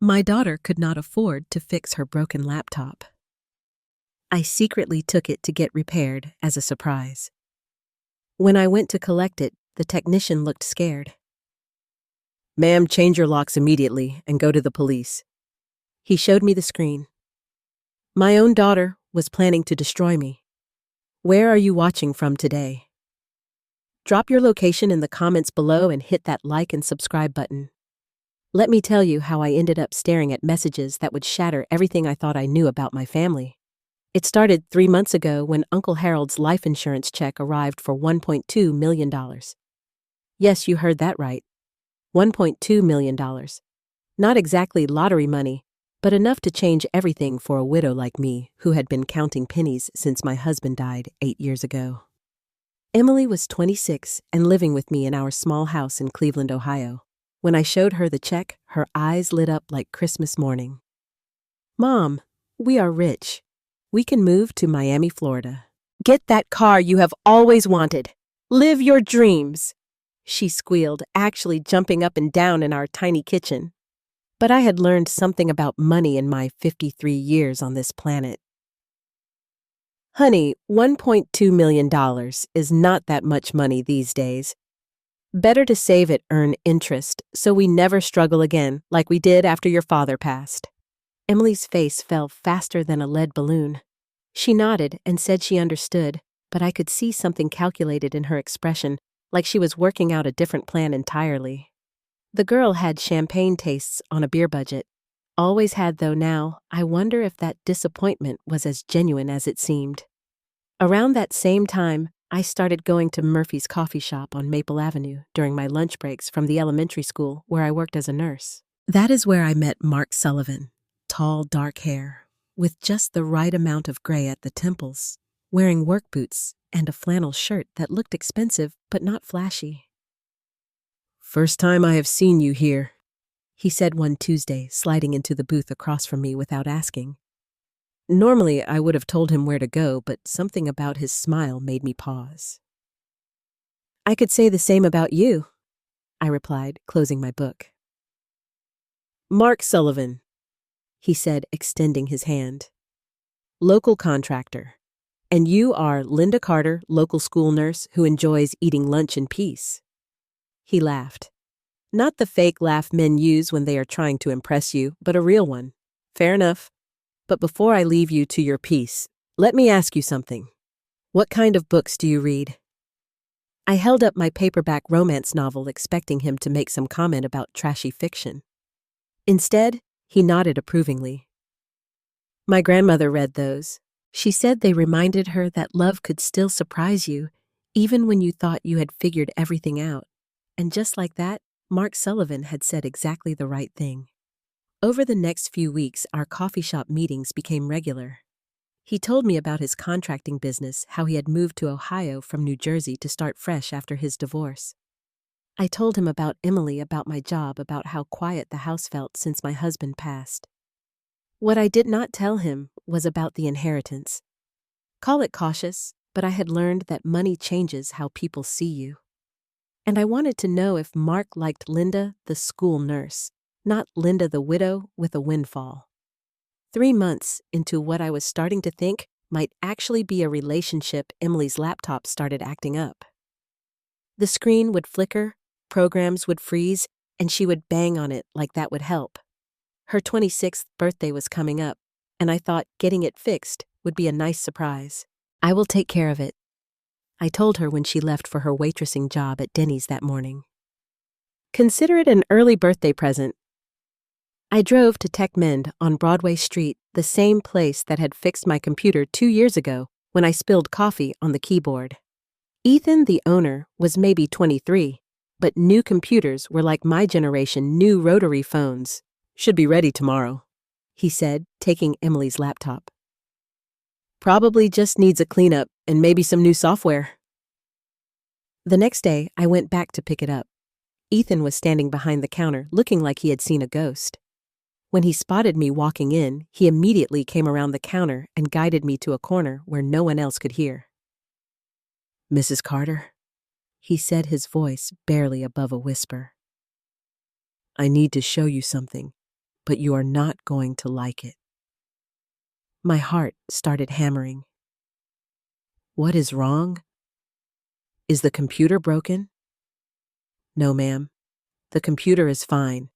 My daughter could not afford to fix her broken laptop. I secretly took it to get repaired as a surprise. When I went to collect it, the technician looked scared. "Ma'am, change your locks immediately and go to the police." He showed me the screen. My own daughter was planning to destroy me. Where are you watching from today? Drop your location in the comments below and hit that like and subscribe button. Let me tell you how I ended up staring at messages that would shatter everything I thought I knew about my family. It started 3 months ago when Uncle Harold's life insurance check arrived for $1.2 million. Yes, you heard that right. $1.2 million. Not exactly lottery money, but enough to change everything for a widow like me who had been counting pennies since my husband died 8 years ago. Emily was 26 and living with me in our small house in Cleveland, Ohio. When I showed her the check, her eyes lit up like Christmas morning. "Mom, we are rich. We can move to Miami, Florida. Get that car you have always wanted. Live your dreams," she squealed, actually jumping up and down in our tiny kitchen. But I had learned something about money in my 53 years on this planet. "Honey, $1.2 million is not that much money these days. Better to save it, earn interest, so we never struggle again like we did after your father passed." Emily's face fell faster than a lead balloon. She nodded and said she understood, but I could see something calculated in her expression, like she was working out a different plan entirely. The girl had champagne tastes on a beer budget. Always had, though. Now, I wonder if that disappointment was as genuine as it seemed. Around that same time, I started going to Murphy's coffee shop on Maple Avenue during my lunch breaks from the elementary school where I worked as a nurse. That is where I met Mark Sullivan, tall, dark hair, with just the right amount of gray at the temples, wearing work boots and a flannel shirt that looked expensive but not flashy. "First time I have seen you here," he said one Tuesday, sliding into the booth across from me without asking. Normally, I would have told him where to go, but something about his smile made me pause. "I could say the same about you," I replied, closing my book. "Mark Sullivan," he said, extending his hand. "Local contractor. And you are Linda Carter, local school nurse who enjoys eating lunch in peace." He laughed. Not the fake laugh men use when they are trying to impress you, but a real one. "Fair enough. But before I leave you to your peace, let me ask you something. What kind of books do you read?" I held up my paperback romance novel, expecting him to make some comment about trashy fiction. Instead, he nodded approvingly. "My grandmother read those. She said they reminded her that love could still surprise you, even when you thought you had figured everything out." And just like that, Mark Sullivan had said exactly the right thing. Over the next few weeks, our coffee shop meetings became regular. He told me about his contracting business, how he had moved to Ohio from New Jersey to start fresh after his divorce. I told him about Emily, about my job, about how quiet the house felt since my husband passed. What I did not tell him was about the inheritance. Call it cautious, but I had learned that money changes how people see you. And I wanted to know if Mark liked Linda, the school nurse, not Linda the widow with a windfall. 3 months into what I was starting to think might actually be a relationship, Emily's laptop started acting up. The screen would flicker, programs would freeze, and she would bang on it like that would help. Her 26th birthday was coming up, and I thought getting it fixed would be a nice surprise. "I will take care of it," I told her when she left for her waitressing job at Denny's that morning. "Consider it an early birthday present." I drove to TechMend on Broadway Street, the same place that had fixed my computer 2 years ago when I spilled coffee on the keyboard. Ethan, the owner, was maybe 23, but new computers were like my generation new rotary phones. "Should be ready tomorrow," he said, taking Emily's laptop. "Probably just needs a cleanup and maybe some new software." The next day, I went back to pick it up. Ethan was standing behind the counter, looking like he had seen a ghost. When he spotted me walking in, he immediately came around the counter and guided me to a corner where no one else could hear. "Mrs. Carter," he said, his voice barely above a whisper. "I need to show you something. but you are not going to like it." My heart started hammering. What is wrong? Is the computer broken? No, ma'am. The computer is fine.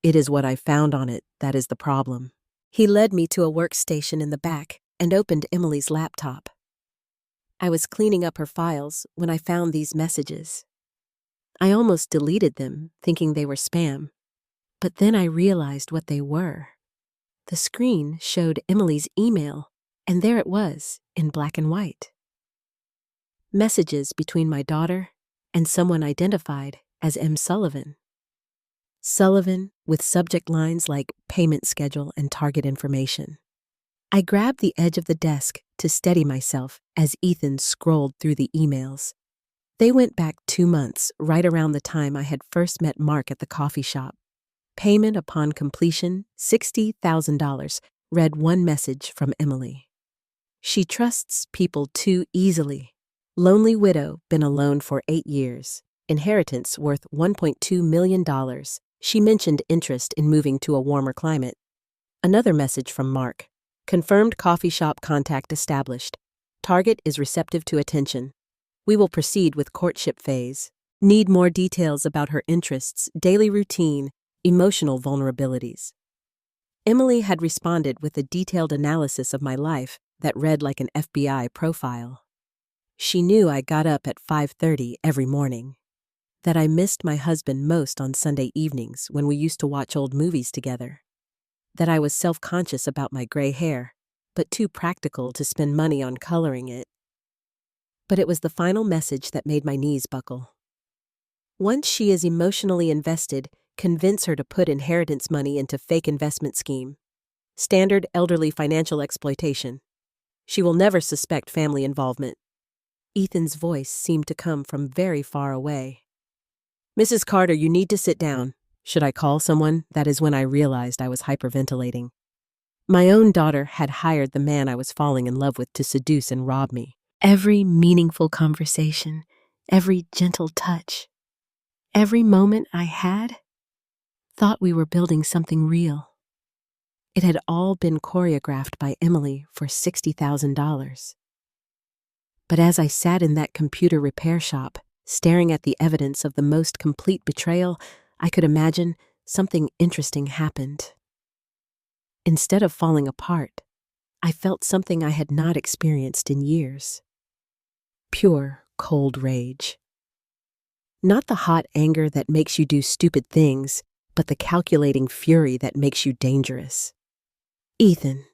It is what I found on it that is the problem. He led me to a workstation in the back and opened Emily's laptop. I was cleaning up her files when I found these messages. I almost deleted them, thinking they were spam. But then I realized what they were. The screen showed Emily's email, and there it was, in black and white. Messages between my daughter and someone identified as M. Sullivan. Sullivan with subject lines like payment schedule and target information. I grabbed the edge of the desk to steady myself as Ethan scrolled through the emails. They went back 2 months, right around the time I had first met Mark at the coffee shop. Payment upon completion, $60,000, read one message from Emily. She trusts people too easily. Lonely widow, been alone for 8 years. Inheritance worth $1.2 million. She mentioned interest in moving to a warmer climate. Another message from Mark. Confirmed coffee shop contact established. Target is receptive to attention. We will proceed with courtship phase. Need more details about her interests, daily routine, emotional vulnerabilities. Emily had responded with a detailed analysis of my life that read like an FBI profile. She knew I got up at 5:30 every morning, that I missed my husband most on Sunday evenings when we used to watch old movies together, that I was self-conscious about my gray hair, but too practical to spend money on coloring it. But it was the final message that made my knees buckle. Once she is emotionally invested, convince her to put inheritance money into fake investment scheme. Standard elderly financial exploitation. She will never suspect family involvement. Ethan's voice seemed to come from very far away. "Mrs. Carter, you need to sit down. Should I call someone?" That is when I realized I was hyperventilating. My own daughter had hired the man I was falling in love with to seduce and rob me. Every meaningful conversation, every gentle touch, every moment I had, thought we were building something real. It had all been choreographed by Emily for $60,000. But as I sat in that computer repair shop, staring at the evidence of the most complete betrayal, I could imagine something interesting happened. Instead of falling apart, I felt something I had not experienced in years. Pure, cold rage. Not the hot anger that makes you do stupid things, but the calculating fury that makes you dangerous. "Ethan,"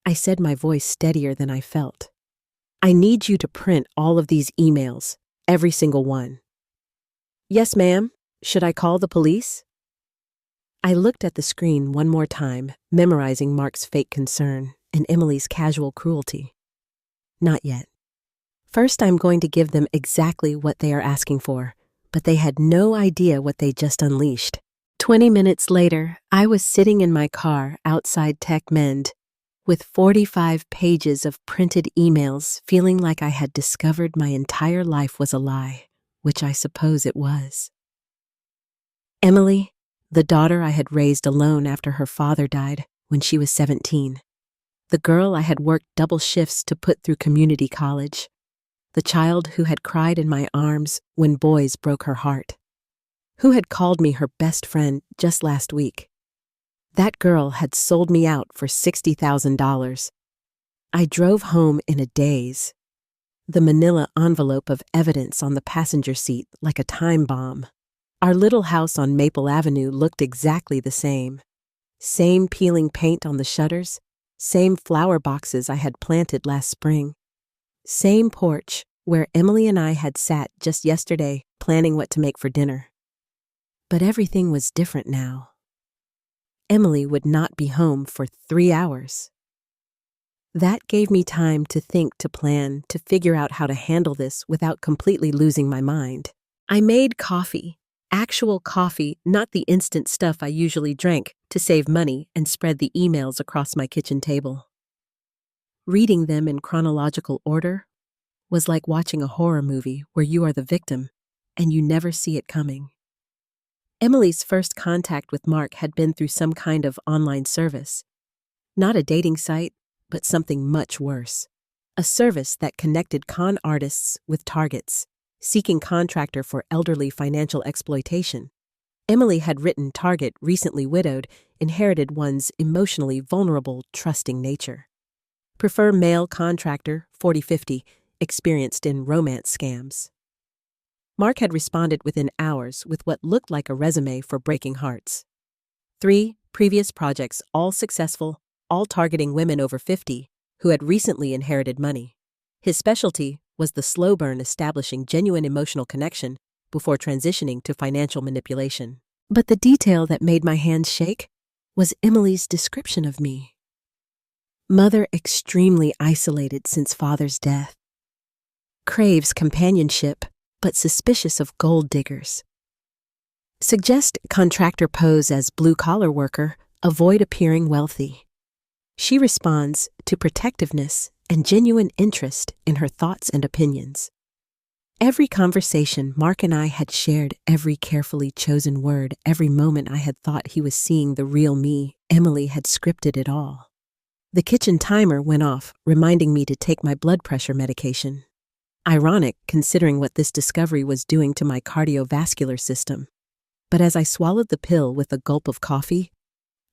I said, my voice steadier than I felt, "I need you to print all of these emails, every single one." "Yes, ma'am. Should I call the police?" I looked at the screen one more time, memorizing Mark's fake concern and Emily's casual cruelty. Not yet. First, I'm going to give them exactly what they are asking for, but they had no idea what they just unleashed. 20 minutes later, I was sitting in my car outside Tech Mend with 45 pages of printed emails, feeling like I had discovered my entire life was a lie, which I suppose it was. Emily, the daughter I had raised alone after her father died when she was 17. The girl I had worked double shifts to put through community college. The child who had cried in my arms when boys broke her heart. Who had called me her best friend just last week. That girl had sold me out for $60,000. I drove home in a daze. The manila envelope of evidence on the passenger seat like a time bomb. Our little house on Maple Avenue looked exactly the same. Same peeling paint on the shutters, same flower boxes I had planted last spring. Same porch where Emily and I had sat just yesterday planning what to make for dinner. But everything was different now. Emily would not be home for 3 hours. That gave me time to think, to plan, to figure out how to handle this without completely losing my mind. I made coffee, actual coffee, not the instant stuff I usually drank, to save money and spread the emails across my kitchen table. Reading them in chronological order was like watching a horror movie where you are the victim and you never see it coming. Emily's first contact with Mark had been through some kind of online service. Not a dating site, but something much worse. A service that connected con artists with targets, seeking contractor for elderly financial exploitation. Emily had written target recently widowed, inherited one's emotionally vulnerable, trusting nature. Prefer male contractor, 40-50, experienced in romance scams. Mark had responded within hours with what looked like a resume for breaking hearts. 3 previous projects, all successful, all targeting women over 50 who had recently inherited money. His specialty was the slow burn, establishing genuine emotional connection before transitioning to financial manipulation. But the detail that made my hands shake was Emily's description of me. Mother extremely isolated since father's death. Craves companionship, but suspicious of gold diggers. Suggest contractor pose as blue-collar worker, avoid appearing wealthy. She responds to protectiveness and genuine interest in her thoughts and opinions. Every conversation Mark and I had shared, every carefully chosen word, every moment I had thought he was seeing the real me, Emily had scripted it all. The kitchen timer went off, reminding me to take my blood pressure medication. Ironic, considering what this discovery was doing to my cardiovascular system. But as I swallowed the pill with a gulp of coffee,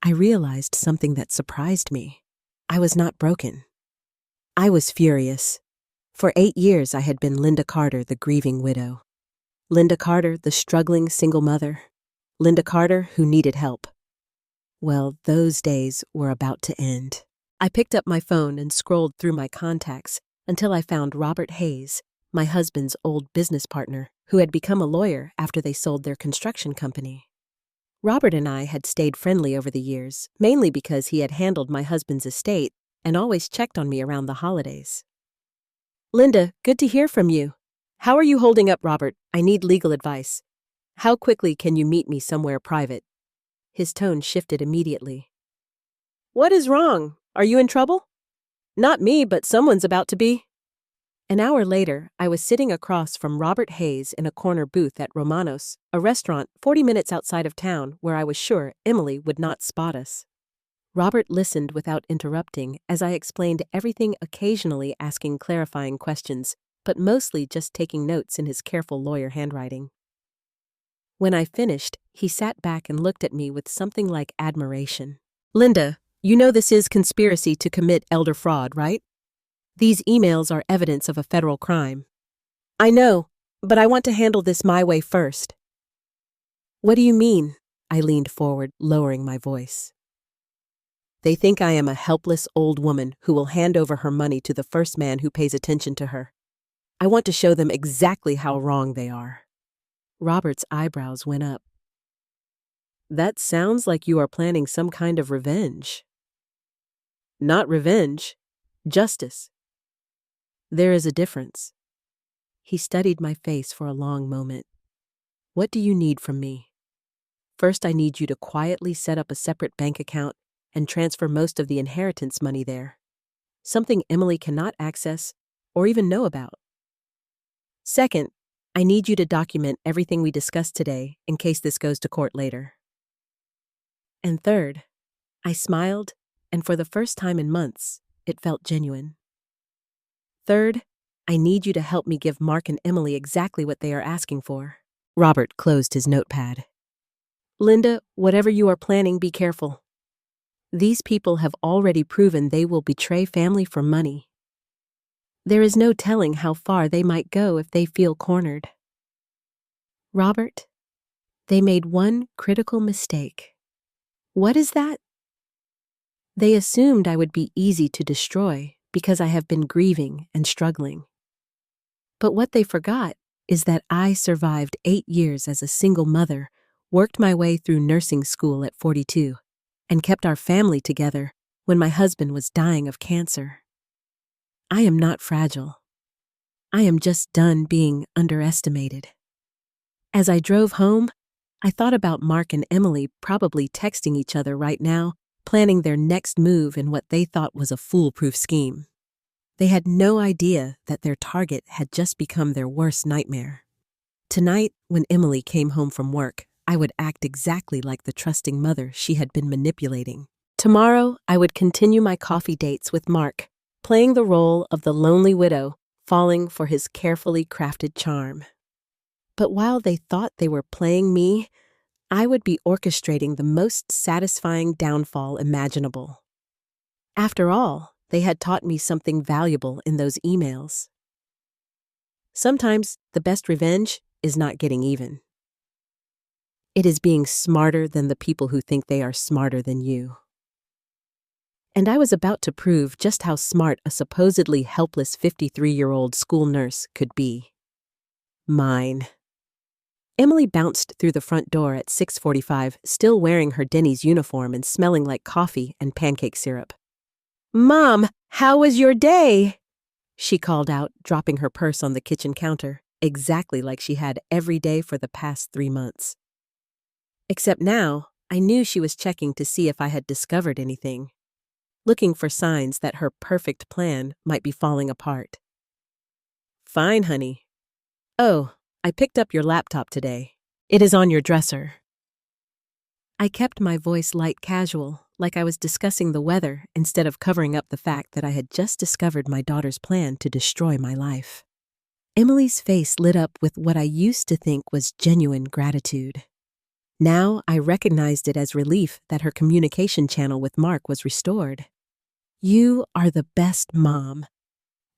I realized something that surprised me. I was not broken. I was furious. For 8 years I had been Linda Carter, the grieving widow. Linda Carter, the struggling single mother. Linda Carter, who needed help. Well, those days were about to end. I picked up my phone and scrolled through my contacts until I found Robert Hayes, my husband's old business partner, who had become a lawyer after they sold their construction company. Robert and I had stayed friendly over the years, mainly because he had handled my husband's estate and always checked on me around the holidays. Linda, good to hear from you. How are you holding up, Robert? I need legal advice. How quickly can you meet me somewhere private? His tone shifted immediately. What is wrong? Are you in trouble? Not me, but someone's about to be. An hour later, I was sitting across from Robert Hayes in a corner booth at Romanos, a restaurant 40 minutes outside of town where I was sure Emily would not spot us. Robert listened without interrupting as I explained everything, occasionally asking clarifying questions, but mostly just taking notes in his careful lawyer handwriting. When I finished, he sat back and looked at me with something like admiration. Linda, you know this is conspiracy to commit elder fraud, right? These emails are evidence of a federal crime. I know, but I want to handle this my way first. What do you mean? I leaned forward, lowering my voice. They think I am a helpless old woman who will hand over her money to the first man who pays attention to her. I want to show them exactly how wrong they are. Robert's eyebrows went up. That sounds like you are planning some kind of revenge. Not revenge, justice. There is a difference. He studied my face for a long moment. What do you need from me? First, I need you to quietly set up a separate bank account and transfer most of the inheritance money there. Something Emily cannot access or even know about. Second, I need you to document everything we discussed today in case this goes to court later. And third, I smiled, and for the first time in months, it felt genuine. Third, I need you to help me give Mark and Emily exactly what they are asking for. Robert closed his notepad. Linda, whatever you are planning, be careful. These people have already proven they will betray family for money. There is no telling how far they might go if they feel cornered. Robert, they made one critical mistake. What is that? They assumed I would be easy to destroy because I have been grieving and struggling. But what they forgot is that I survived 8 years as a single mother, worked my way through nursing school at 42, and kept our family together when my husband was dying of cancer. I am not fragile. I am just done being underestimated. As I drove home, I thought about Mark and Emily probably texting each other right now, planning their next move in what they thought was a foolproof scheme. They had no idea that their target had just become their worst nightmare. Tonight, when Emily came home from work, I would act exactly like the trusting mother she had been manipulating. Tomorrow, I would continue my coffee dates with Mark, playing the role of the lonely widow, falling for his carefully crafted charm. But while they thought they were playing me, I would be orchestrating the most satisfying downfall imaginable. After all, they had taught me something valuable in those emails. Sometimes the best revenge is not getting even. It is being smarter than the people who think they are smarter than you. And I was about to prove just how smart a supposedly helpless 53-year-old school nurse could be. Mine. Emily bounced through the front door at 6:45, still wearing her Denny's uniform and smelling like coffee and pancake syrup. "Mom, how was your day?" she called out, dropping her purse on the kitchen counter, exactly like she had every day for the past 3 months. Except now, I knew she was checking to see if I had discovered anything, looking for signs that her perfect plan might be falling apart. "Fine, honey. Oh, I picked up your laptop today. It is on your dresser." I kept my voice light casual, like I was discussing the weather instead of covering up the fact that I had just discovered my daughter's plan to destroy my life. Emily's face lit up with what I used to think was genuine gratitude. Now I recognized it as relief that her communication channel with Mark was restored. "You are the best mom.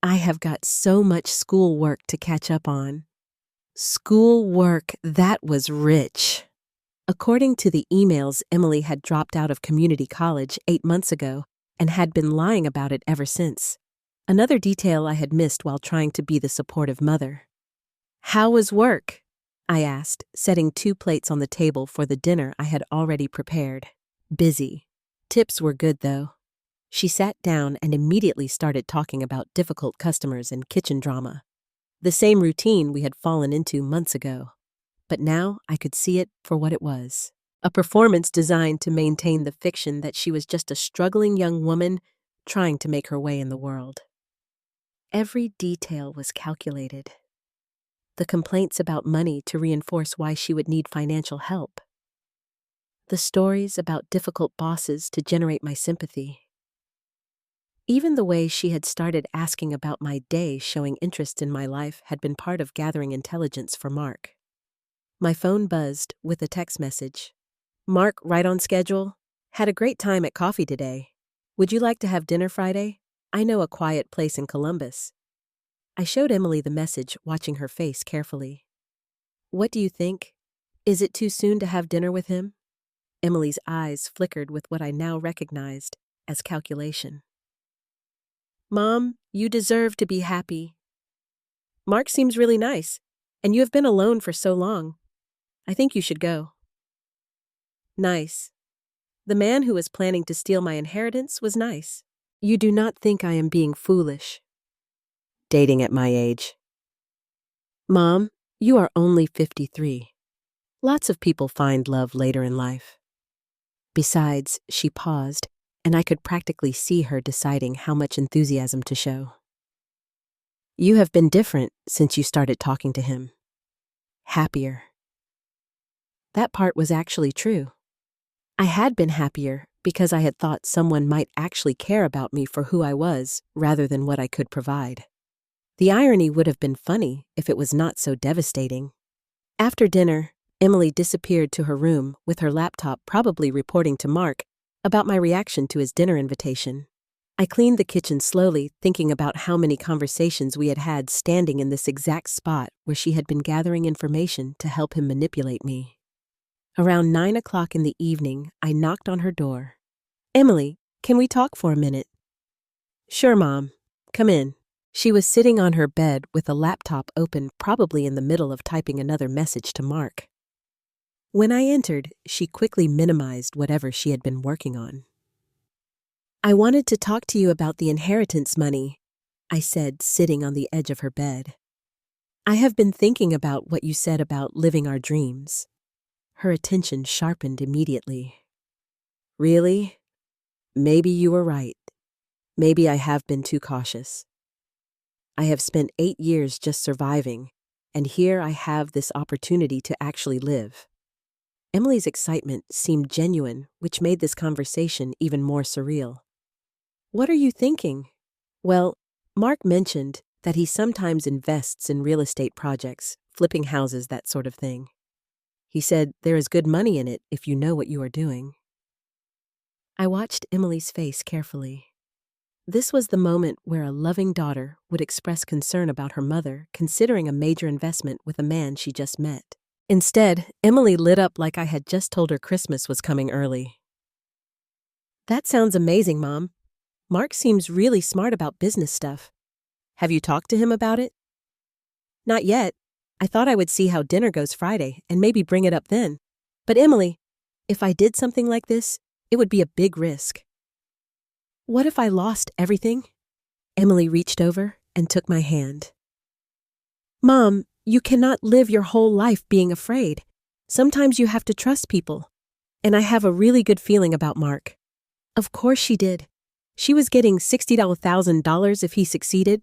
I have got so much schoolwork to catch up on." Schoolwork, that was rich. According to the emails, Emily had dropped out of community college 8 months ago and had been lying about it ever since. Another detail I had missed while trying to be the supportive mother. "How was work?" I asked, setting 2 plates on the table for the dinner I had already prepared. "Busy. Tips were good, though." She sat down and immediately started talking about difficult customers and kitchen drama. The same routine we had fallen into months ago. But now I could see it for what it was. A performance designed to maintain the fiction that she was just a struggling young woman trying to make her way in the world. Every detail was calculated. The complaints about money to reinforce why she would need financial help. The stories about difficult bosses to generate my sympathy. Even the way she had started asking about my day, showing interest in my life, had been part of gathering intelligence for Mark. My phone buzzed with a text message. "Mark, right on schedule? Had a great time at coffee today. Would you like to have dinner Friday? I know a quiet place in Columbus." I showed Emily the message, watching her face carefully. "What do you think? Is it too soon to have dinner with him?" Emily's eyes flickered with what I now recognized as calculation. "Mom, you deserve to be happy. Mark seems really nice, and you have been alone for so long. I think you should go." "Nice. The man who was planning to steal my inheritance was nice. You do not think I am being foolish. Dating at my age. Mom, you are only 53. Lots of people find love later in life." Besides, she paused, and I could practically see her deciding how much enthusiasm to show. "You have been different since you started talking to him. Happier." That part was actually true. I had been happier because I had thought someone might actually care about me for who I was rather than what I could provide. The irony would have been funny if it was not so devastating. After dinner, Emily disappeared to her room with her laptop, probably reporting to Mark about my reaction to his dinner invitation. I cleaned the kitchen slowly, thinking about how many conversations we had had standing in this exact spot where she had been gathering information to help him manipulate me. Around 9 o'clock in the evening, I knocked on her door. "Emily, can we talk for a minute?" "Sure, Mom. Come in." She was sitting on her bed with a laptop open, probably in the middle of typing another message to Mark. When I entered, she quickly minimized whatever she had been working on. "I wanted to talk to you about the inheritance money," I said, sitting on the edge of her bed. "I have been thinking about what you said about living our dreams." Her attention sharpened immediately. "Really? Maybe you were right. Maybe I have been too cautious. I have spent 8 years just surviving, and here I have this opportunity to actually live. Emily's excitement seemed genuine, which made this conversation even more surreal. "What are you thinking?" "Well, Mark mentioned that he sometimes invests in real estate projects, flipping houses, that sort of thing. He said there is good money in it if you know what you are doing." I watched Emily's face carefully. This was the moment where a loving daughter would express concern about her mother considering a major investment with a man she just met. Instead, Emily lit up like I had just told her Christmas was coming early. "That sounds amazing, Mom. Mark seems really smart about business stuff. Have you talked to him about it?" "Not yet. I thought I would see how dinner goes Friday and maybe bring it up then. But Emily, if I did something like this, it would be a big risk." "What if I lost everything?" Emily reached over and took my hand. "Mom, you cannot live your whole life being afraid. Sometimes you have to trust people. And I have a really good feeling about Mark." Of course she did. She was getting $60,000 if he succeeded.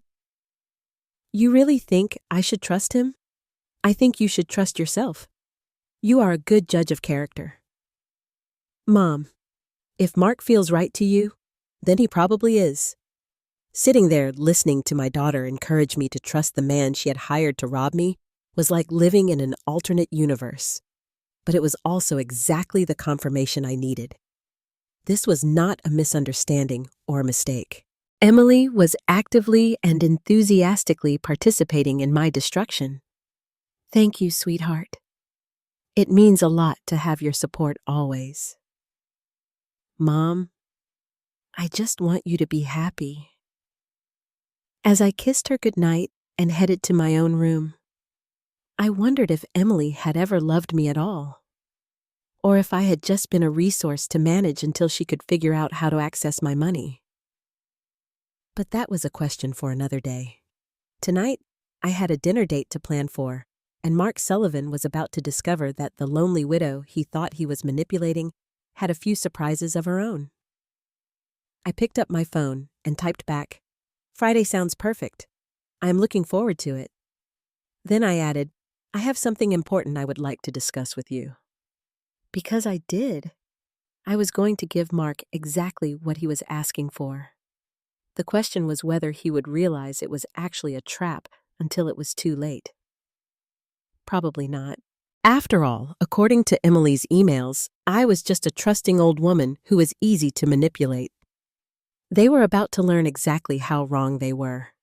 "You really think I should trust him?" "I think you should trust yourself. You are a good judge of character." "Mom, if Mark feels right to you, then he probably is." Sitting there listening to my daughter encourage me to trust the man she had hired to rob me was like living in an alternate universe. But it was also exactly the confirmation I needed. This was not a misunderstanding or a mistake. Emily was actively and enthusiastically participating in my destruction. "Thank you, sweetheart. It means a lot to have your support always." "Mom, I just want you to be happy." As I kissed her goodnight and headed to my own room, I wondered if Emily had ever loved me at all, or if I had just been a resource to manage until she could figure out how to access my money. But that was a question for another day. Tonight, I had a dinner date to plan for, and Mark Sullivan was about to discover that the lonely widow he thought he was manipulating had a few surprises of her own. I picked up my phone and typed back, "Friday sounds perfect. I am looking forward to it." Then I added, "I have something important I would like to discuss with you." Because I did. I was going to give Mark exactly what he was asking for. The question was whether he would realize it was actually a trap until it was too late. Probably not. After all, according to Emily's emails, I was just a trusting old woman who was easy to manipulate. They were about to learn exactly how wrong they were.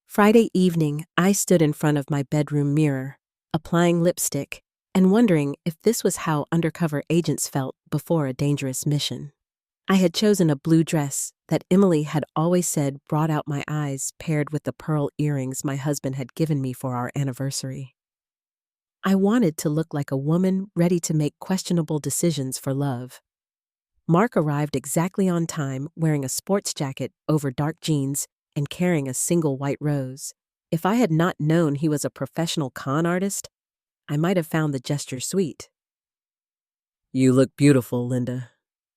Friday evening, I stood in front of my bedroom mirror, applying lipstick, and wondering if this was how undercover agents felt before a dangerous mission. I had chosen a blue dress that Emily had always said brought out my eyes, paired with the pearl earrings my husband had given me for our anniversary. I wanted to look like a woman ready to make questionable decisions for love. Mark arrived exactly on time, wearing a sports jacket over dark jeans and carrying a single white rose. If I had not known he was a professional con artist, I might have found the gesture sweet. "You look beautiful, Linda,"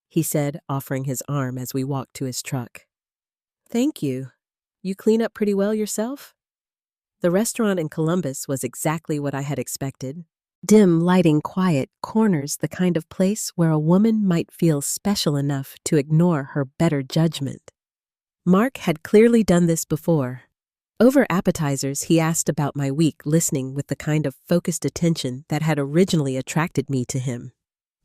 he said, offering his arm as we walked to his truck. "Thank you. You clean up pretty well yourself?" The restaurant in Columbus was exactly what I had expected. Dim lighting, quiet corners, the kind of place where a woman might feel special enough to ignore her better judgment. Mark had clearly done this before. Over appetizers, he asked about my week, listening with the kind of focused attention that had originally attracted me to him.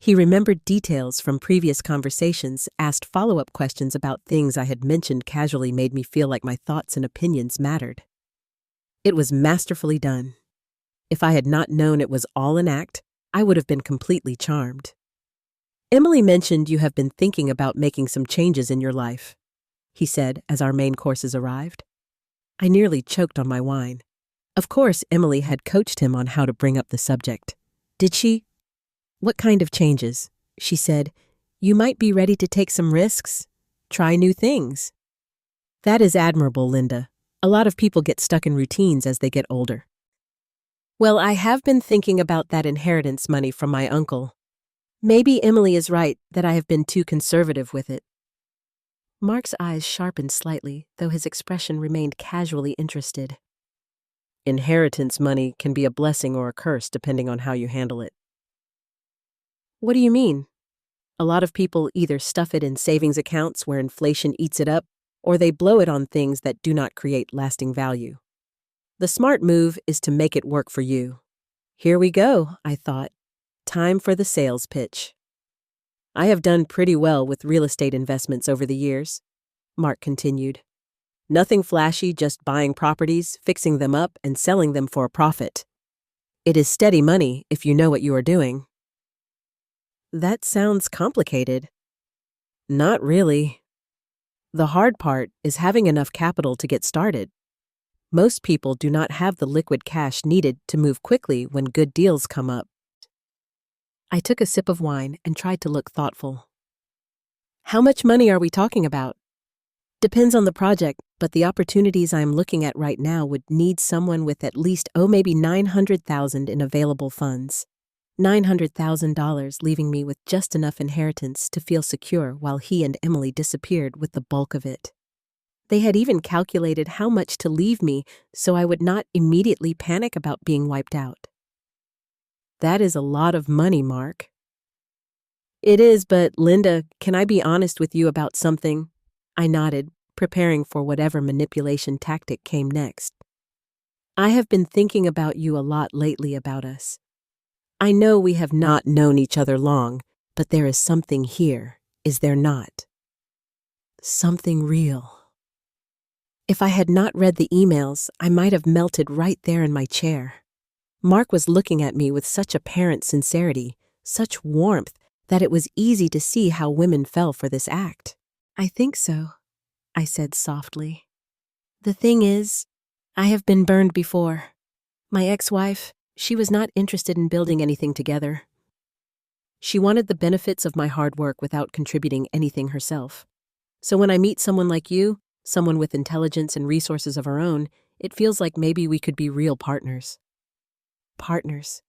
He remembered details from previous conversations, asked follow-up questions about things I had mentioned casually, made me feel like my thoughts and opinions mattered. It was masterfully done. If I had not known it was all an act, I would have been completely charmed. "Emily mentioned you have been thinking about making some changes in your life," he said as our main courses arrived. I nearly choked on my wine. Of course, Emily had coached him on how to bring up the subject. Did she? "What kind of changes?" She said, "You might be ready to take some risks, try new things." "That is admirable, Linda. A lot of people get stuck in routines as they get older." "Well, I have been thinking about that inheritance money from my uncle. Maybe Emily is right that I have been too conservative with it." Mark's eyes sharpened slightly, though his expression remained casually interested. "Inheritance money can be a blessing or a curse depending on how you handle it." What do you mean? A lot of people either stuff it in savings accounts where inflation eats it up, or they blow it on things that do not create lasting value. The smart move is to make it work for you. Here we go, I thought. Time for the sales pitch. I have done pretty well with real estate investments over the years, Mark continued. Nothing flashy, just buying properties, fixing them up, and selling them for a profit. It is steady money if you know what you are doing. That sounds complicated. Not really. The hard part is having enough capital to get started. Most people do not have the liquid cash needed to move quickly when good deals come up. I took a sip of wine and tried to look thoughtful. How much money are we talking about? Depends on the project, but the opportunities I'm looking at right now would need someone with at least, maybe $900,000 in available funds. $900,000 leaving me with just enough inheritance to feel secure while he and Emily disappeared with the bulk of it. They had even calculated how much to leave me so I would not immediately panic about being wiped out. That is a lot of money, Mark. It is, but Linda, can I be honest with you about something? I nodded, preparing for whatever manipulation tactic came next. I have been thinking about you a lot lately about us. I know we have not known each other long, but there is something here, is there not? Something real. If I had not read the emails, I might have melted right there in my chair. Mark was looking at me with such apparent sincerity, such warmth, that it was easy to see how women fell for this act. I think so, I said softly. The thing is, I have been burned before. My ex-wife, she was not interested in building anything together. She wanted the benefits of my hard work without contributing anything herself. So when I meet someone like you, someone with intelligence and resources of her own, it feels like maybe we could be real partners. Partners.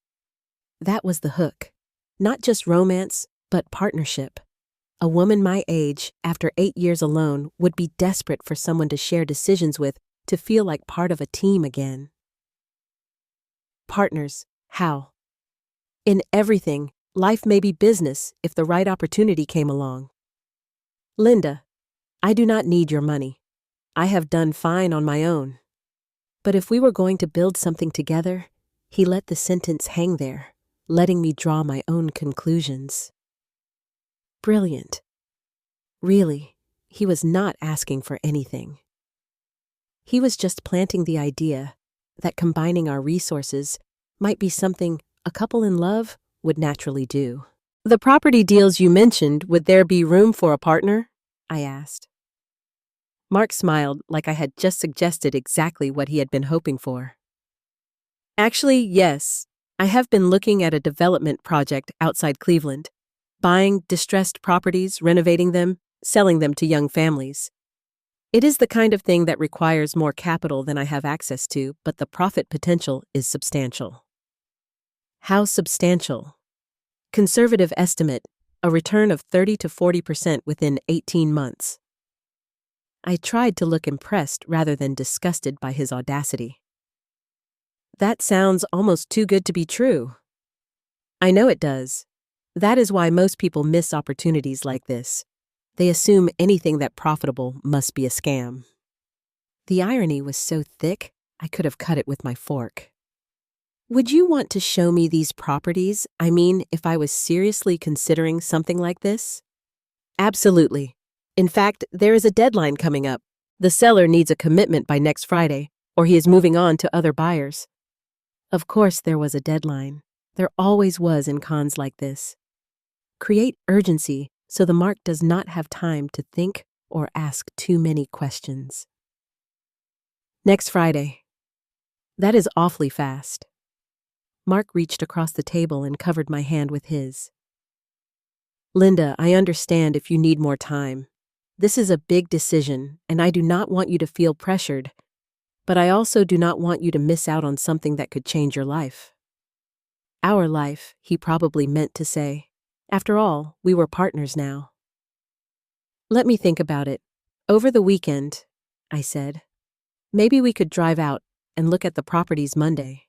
That was the hook. Not just romance, but partnership. A woman my age, after 8 years alone, would be desperate for someone to share decisions with, to feel like part of a team again. Partners. How? In everything, life may be business if the right opportunity came along. Linda, I do not need your money. I have done fine on my own. But if we were going to build something together, he let the sentence hang there, letting me draw my own conclusions. Brilliant. Really, he was not asking for anything. He was just planting the idea that combining our resources might be something a couple in love would naturally do. The property deals you mentioned, would there be room for a partner? I asked. Mark smiled like I had just suggested exactly what he had been hoping for. Actually, yes. I have been looking at a development project outside Cleveland, buying distressed properties, renovating them, selling them to young families. It is the kind of thing that requires more capital than I have access to, but the profit potential is substantial. How substantial? Conservative estimate, a return of 30 to 40% within 18 months. I tried to look impressed rather than disgusted by his audacity. That sounds almost too good to be true. I know it does. That is why most people miss opportunities like this. They assume anything that profitable must be a scam. The irony was so thick, I could have cut it with my fork. Would you want to show me these properties? I mean, if I was seriously considering something like this? Absolutely. In fact, there is a deadline coming up. The seller needs a commitment by next Friday, or he is moving on to other buyers. Of course there was a deadline. There always was in cons like this. Create urgency so the Mark does not have time to think or ask too many questions. Next Friday. That is awfully fast. Mark reached across the table and covered my hand with his. Linda, I understand if you need more time. This is a big decision, and I do not want you to feel pressured, but I also do not want you to miss out on something that could change your life. Our life, he probably meant to say. After all, we were partners now. Let me think about it. Over the weekend, I said. Maybe we could drive out and look at the properties Monday.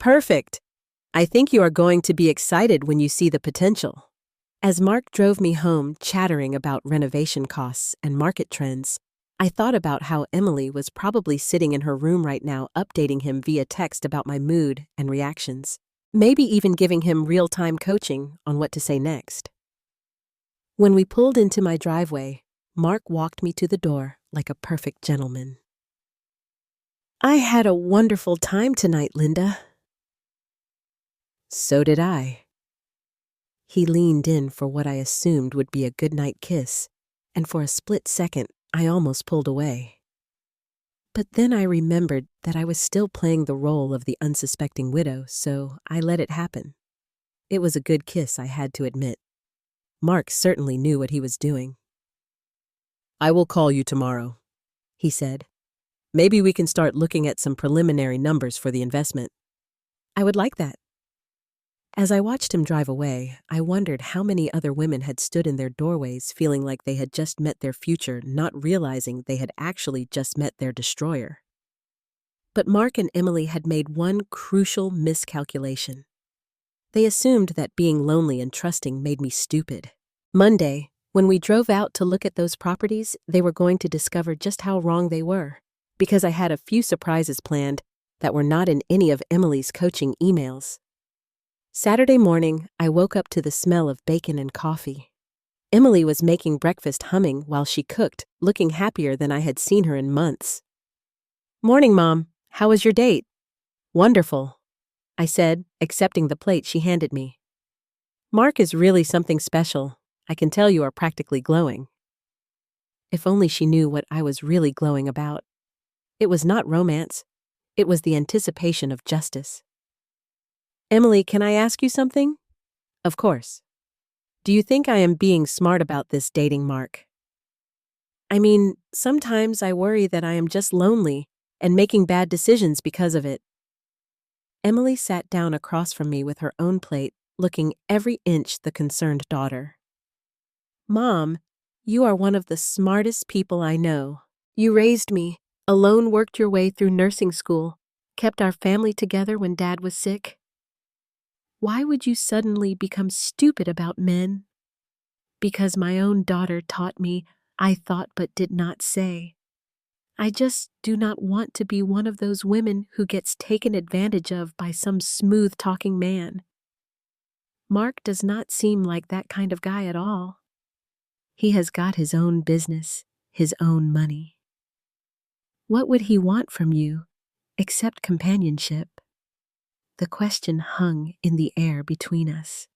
Perfect. I think you are going to be excited when you see the potential. As Mark drove me home chattering about renovation costs and market trends, I thought about how Emily was probably sitting in her room right now updating him via text about my mood and reactions, maybe even giving him real-time coaching on what to say next. When we pulled into my driveway, Mark walked me to the door like a perfect gentleman. I had a wonderful time tonight, Linda. So did I. He leaned in for what I assumed would be a goodnight kiss, and for a split second, I almost pulled away. But then I remembered that I was still playing the role of the unsuspecting widow, so I let it happen. It was a good kiss, I had to admit. Mark certainly knew what he was doing. I will call you tomorrow, he said. Maybe we can start looking at some preliminary numbers for the investment. I would like that. As I watched him drive away, I wondered how many other women had stood in their doorways feeling like they had just met their future, not realizing they had actually just met their destroyer. But Mark and Emily had made one crucial miscalculation. They assumed that being lonely and trusting made me stupid. Monday, when we drove out to look at those properties, they were going to discover just how wrong they were, because I had a few surprises planned that were not in any of Emily's coaching emails. Saturday morning, I woke up to the smell of bacon and coffee. Emily was making breakfast humming while she cooked, looking happier than I had seen her in months. Morning, Mom. How was your date? Wonderful, I said, accepting the plate she handed me. Mark is really something special. I can tell you are practically glowing. If only she knew what I was really glowing about. It was not romance. It was the anticipation of justice. Emily, can I ask you something? Of course. Do you think I am being smart about this dating, Mark? I mean, sometimes I worry that I am just lonely and making bad decisions because of it. Emily sat down across from me with her own plate, looking every inch the concerned daughter. Mom, you are one of the smartest people I know. You raised me, alone worked your way through nursing school, kept our family together when Dad was sick. Why would you suddenly become stupid about men? Because my own daughter taught me I thought but did not say. I just do not want to be one of those women who gets taken advantage of by some smooth-talking man. Mark does not seem like that kind of guy at all. He has got his own business, his own money. What would he want from you, except companionship? The question hung in the air between us.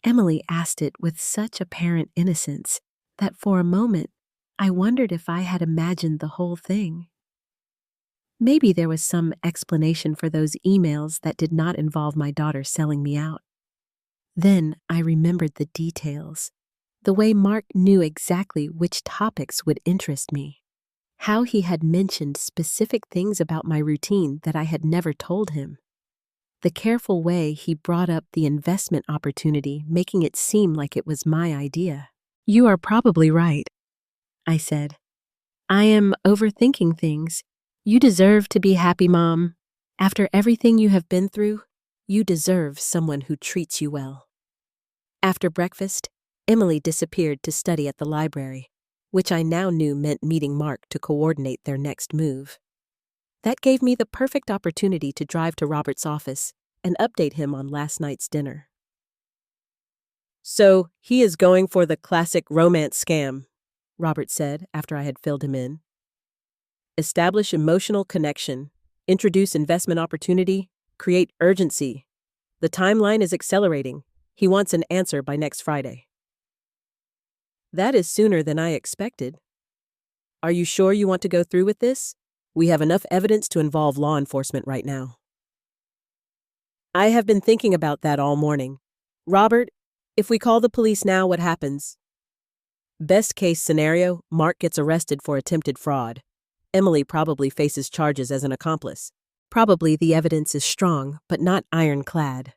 Emily asked it with such apparent innocence that for a moment I wondered if I had imagined the whole thing. Maybe there was some explanation for those emails that did not involve my daughter selling me out. Then I remembered the details, the way Mark knew exactly which topics would interest me, how he had mentioned specific things about my routine that I had never told him. The careful way he brought up the investment opportunity, making it seem like it was my idea. You are probably right, I said. I am overthinking things. You deserve to be happy, Mom. After everything you have been through, you deserve someone who treats you well. After breakfast, Emily disappeared to study at the library, which I now knew meant meeting Mark to coordinate their next move. That gave me the perfect opportunity to drive to Robert's office and update him on last night's dinner. So, he is going for the classic romance scam, Robert said after I had filled him in. Establish emotional connection, introduce investment opportunity, create urgency. The timeline is accelerating. He wants an answer by next Friday. That is sooner than I expected. Are you sure you want to go through with this? We have enough evidence to involve law enforcement right now. I have been thinking about that all morning. Robert, if we call the police now, what happens? Best case scenario, Mark gets arrested for attempted fraud. Emily probably faces charges as an accomplice. Probably the evidence is strong, but not ironclad.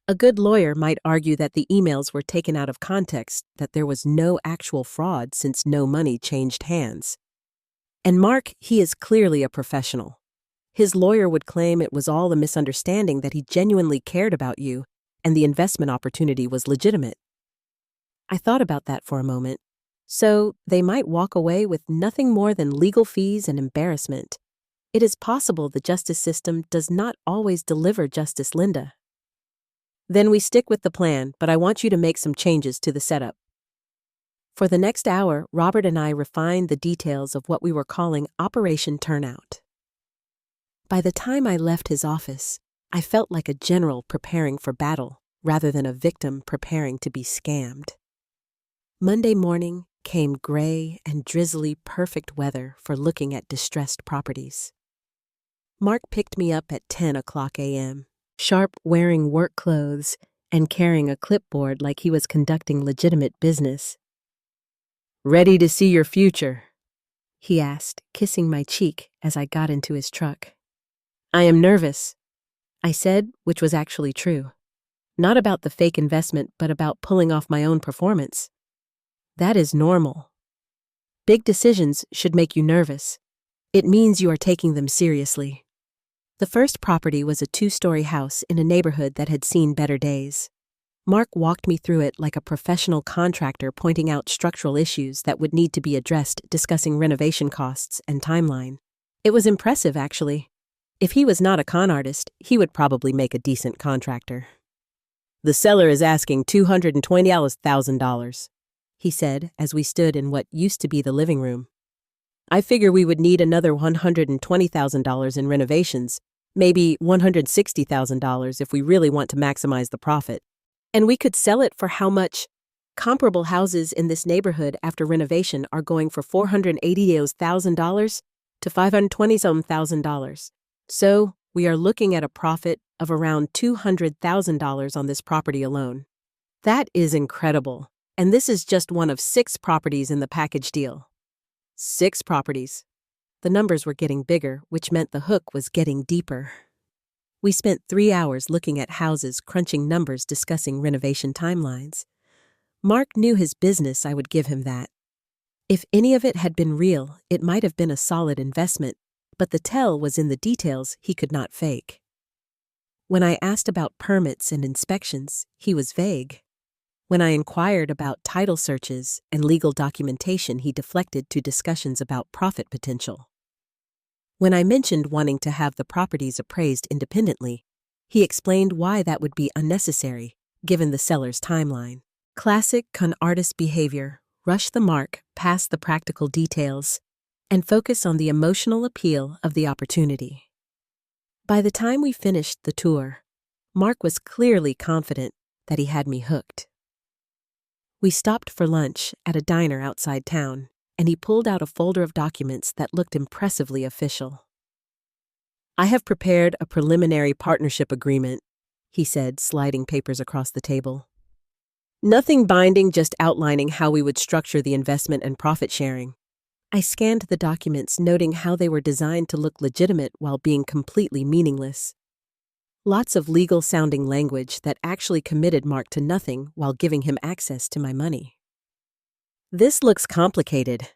A good lawyer might argue that the emails were taken out of context, that there was no actual fraud since no money changed hands. And Mark, he is clearly a professional. His lawyer would claim it was all a misunderstanding, that he genuinely cared about you and the investment opportunity was legitimate. I thought about that for a moment. So they might walk away with nothing more than legal fees and embarrassment. It is possible the justice system does not always deliver justice, Linda. Then we stick with the plan, but I want you to make some changes to the setup. For the next hour, Robert and I refined the details of what we were calling Operation Turnout. By the time I left his office, I felt like a general preparing for battle rather than a victim preparing to be scammed. Monday morning came gray and drizzly, perfect weather for looking at distressed properties. Mark picked me up at 10 o'clock a.m., sharp, wearing work clothes and carrying a clipboard like he was conducting legitimate business. "Ready to see your future?" he asked, kissing my cheek as I got into his truck. "I am nervous," I said, which was actually true. Not about the fake investment, but about pulling off my own performance. That is normal. Big decisions should make you nervous. It means you are taking them seriously. The first property was a 2-story house in a neighborhood that had seen better days. Mark walked me through it like a professional contractor, pointing out structural issues that would need to be addressed, discussing renovation costs and timeline. It was impressive, actually. If he was not a con artist, he would probably make a decent contractor. "The seller is asking $220,000, he said as we stood in what used to be the living room. "I figure we would need another $120,000 in renovations, maybe $160,000 if we really want to maximize the profit. And we could sell it for how much? Comparable houses in this neighborhood after renovation are going for $480,000 to $520,000. So we are looking at a profit of around $200,000 on this property alone. That is incredible. And this is just one of 6 properties in the package deal." 6 properties. The numbers were getting bigger, which meant the hook was getting deeper. We spent 3 hours looking at houses, crunching numbers, discussing renovation timelines. Mark knew his business, I would give him that. If any of it had been real, it might have been a solid investment, but the tell was in the details he could not fake. When I asked about permits and inspections, he was vague. When I inquired about title searches and legal documentation, he deflected to discussions about profit potential. When I mentioned wanting to have the properties appraised independently, he explained why that would be unnecessary, given the seller's timeline. Classic con artist behavior: rush the mark past the practical details and focus on the emotional appeal of the opportunity. By the time we finished the tour, Mark was clearly confident that he had me hooked. We stopped for lunch at a diner outside town, and he pulled out a folder of documents that looked impressively official. "I have prepared a preliminary partnership agreement," he said, sliding papers across the table. "Nothing binding, just outlining how we would structure the investment and profit sharing." I scanned the documents, noting how they were designed to look legitimate while being completely meaningless. Lots of legal-sounding language that actually committed Mark to nothing while giving him access to my money. "This looks complicated,"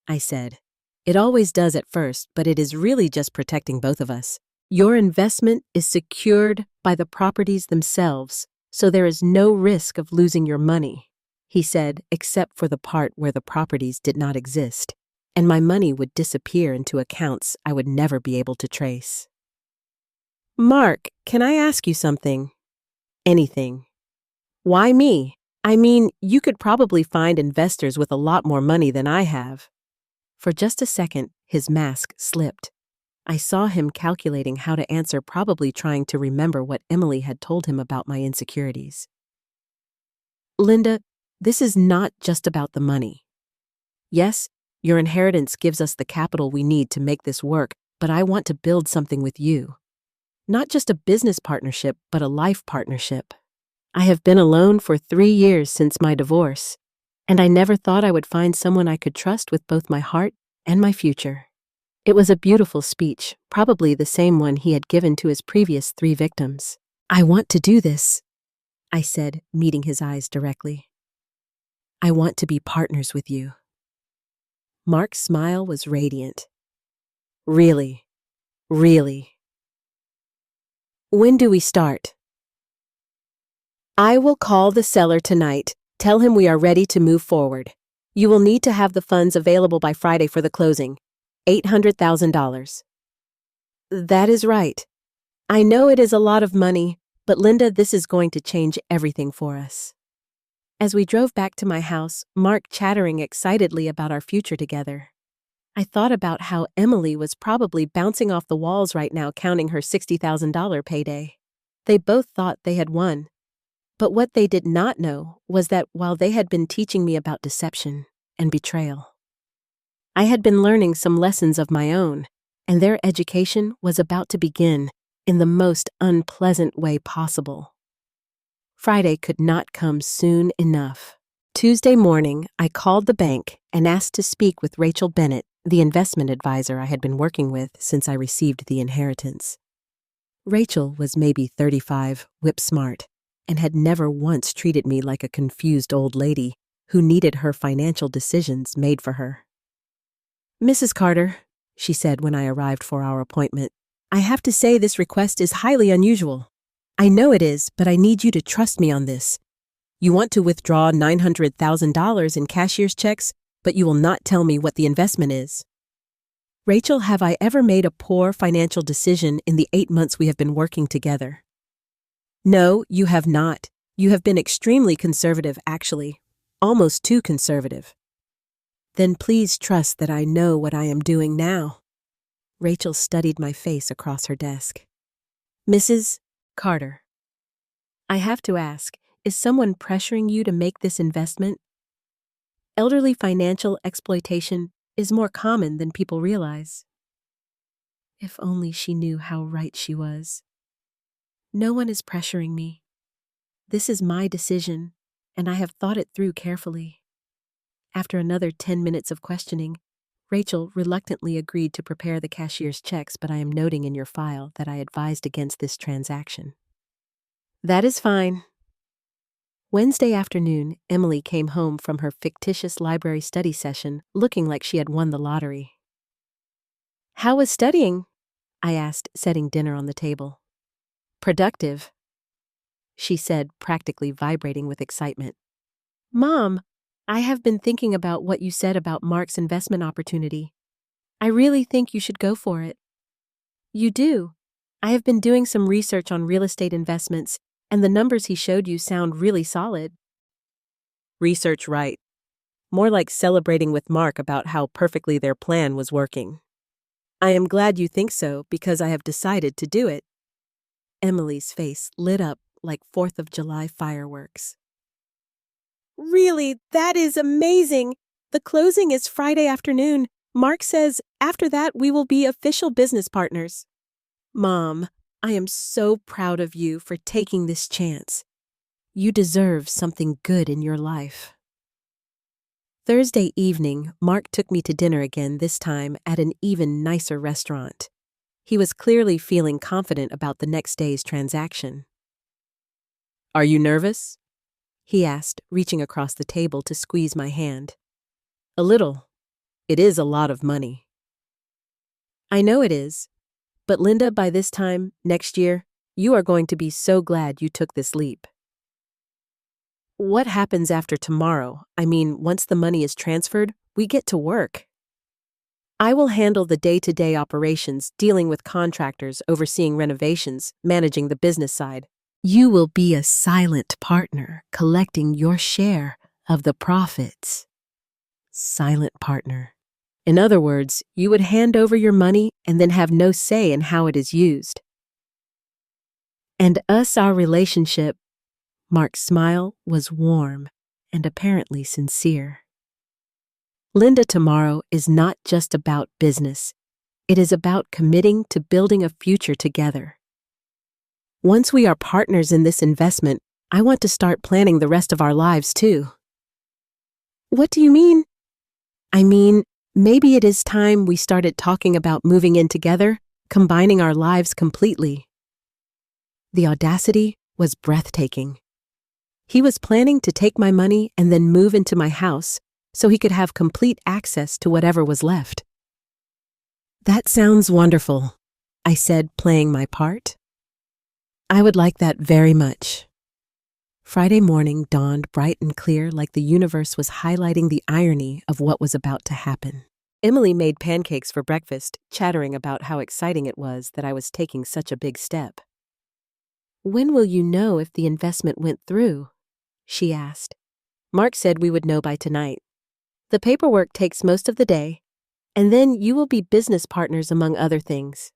I said. "It always does at first, but it is really just protecting both of us. Your investment is secured by the properties themselves, so there is no risk of losing your money," he said, except for the part where the properties did not exist, and my money would disappear into accounts I would never be able to trace. "Mark, can I ask you something?" "Anything." "Why me? I mean, you could probably find investors with a lot more money than I have." For just a second, his mask slipped. I saw him calculating how to answer, probably trying to remember what Emily had told him about my insecurities. "Linda, this is not just about the money. Yes, your inheritance gives us the capital we need to make this work, but I want to build something with you. Not just a business partnership, but a life partnership. I have been alone for 3 years since my divorce, and I never thought I would find someone I could trust with both my heart and my future." It was a beautiful speech, probably the same one he had given to his previous 3 victims. "I want to do this," I said, meeting his eyes directly. "I want to be partners with you." Mark's smile was radiant. Really? When do we start? I will call the seller tonight. Tell him we are ready to move forward. You will need to have the funds available by Friday for the closing. $800,000. That is right. I know it is a lot of money, but Linda, this is going to change everything for us. As we drove back to my house, Mark chattering excitedly about our future together. I thought about how Emily was probably bouncing off the walls right now counting her $60,000 payday. They both thought they had won. But what they did not know was that while they had been teaching me about deception and betrayal, I had been learning some lessons of my own, and their education was about to begin in the most unpleasant way possible. Friday could not come soon enough. Tuesday morning, I called the bank and asked to speak with Rachel Bennett, the investment advisor I had been working with since I received the inheritance. Rachel was maybe 35, whip-smart, and had never once treated me like a confused old lady who needed her financial decisions made for her. "Mrs. Carter," she said when I arrived for our appointment, "I have to say this request is highly unusual. I know it is, but I need you to trust me on this. You want to withdraw $900,000 in cashier's checks, but you will not tell me what the investment is." Rachel, have I ever made a poor financial decision in the 8 months we have been working together? No, you have not. You have been extremely conservative, actually. Almost too conservative. Then please trust that I know what I am doing now. Rachel studied my face across her desk. "Mrs. Carter, I have to ask, is someone pressuring you to make this investment? Elderly financial exploitation is more common than people realize." If only she knew how right she was. No one is pressuring me. This is my decision, and I have thought it through carefully. After another 10 minutes of questioning, Rachel reluctantly agreed to prepare the cashier's checks, but I am noting in your file that I advised against this transaction. That is fine. Wednesday afternoon, Emily came home from her fictitious library study session looking like she had won the lottery. "How was studying?" I asked, setting dinner on the table. "Productive," she said, practically vibrating with excitement. "Mom, I have been thinking about what you said about Mark's investment opportunity. I really think you should go for it." "You do? I have been doing some research on real estate investments, and the numbers he showed you sound really solid." "Research right. More like celebrating with Mark about how perfectly their plan was working. I am glad you think so because I have decided to do it." Emily's face lit up like 4th of July fireworks. "Really, that is amazing. The closing is Friday afternoon. Mark says after that we will be official business partners." "Mom, I am so proud of you for taking this chance. You deserve something good in your life." Thursday evening, Mark took me to dinner again, this time at an even nicer restaurant. He was clearly feeling confident about the next day's transaction. "Are you nervous?" he asked, reaching across the table to squeeze my hand. "A little. It is a lot of money." "I know it is. But Linda, by this time, next year, you are going to be so glad you took this leap." "What happens after tomorrow? I mean, once the money is transferred, we get to work." "I will handle the day-to-day operations, dealing with contractors, overseeing renovations, managing the business side. You will be a silent partner, collecting your share of the profits." Silent partner. In other words, you would hand over your money and then have no say in how it is used. "And our relationship." Mark's smile was warm and apparently sincere. "Linda, tomorrow is not just about business. It is about committing to building a future together. Once we are partners in this investment, I want to start planning the rest of our lives too." "What do you mean?" "I mean, maybe it is time we started talking about moving in together, combining our lives completely." The audacity was breathtaking. He was planning to take my money and then move into my house so he could have complete access to whatever was left. "That sounds wonderful," I said, playing my part. I would like that very much. Friday morning dawned bright and clear, like the universe was highlighting the irony of what was about to happen. Emily made pancakes for breakfast, chattering about how exciting it was that I was taking such a big step. "When will you know if the investment went through?" she asked. "Mark said we would know by tonight. The paperwork takes most of the day, and then you will be business partners among other things."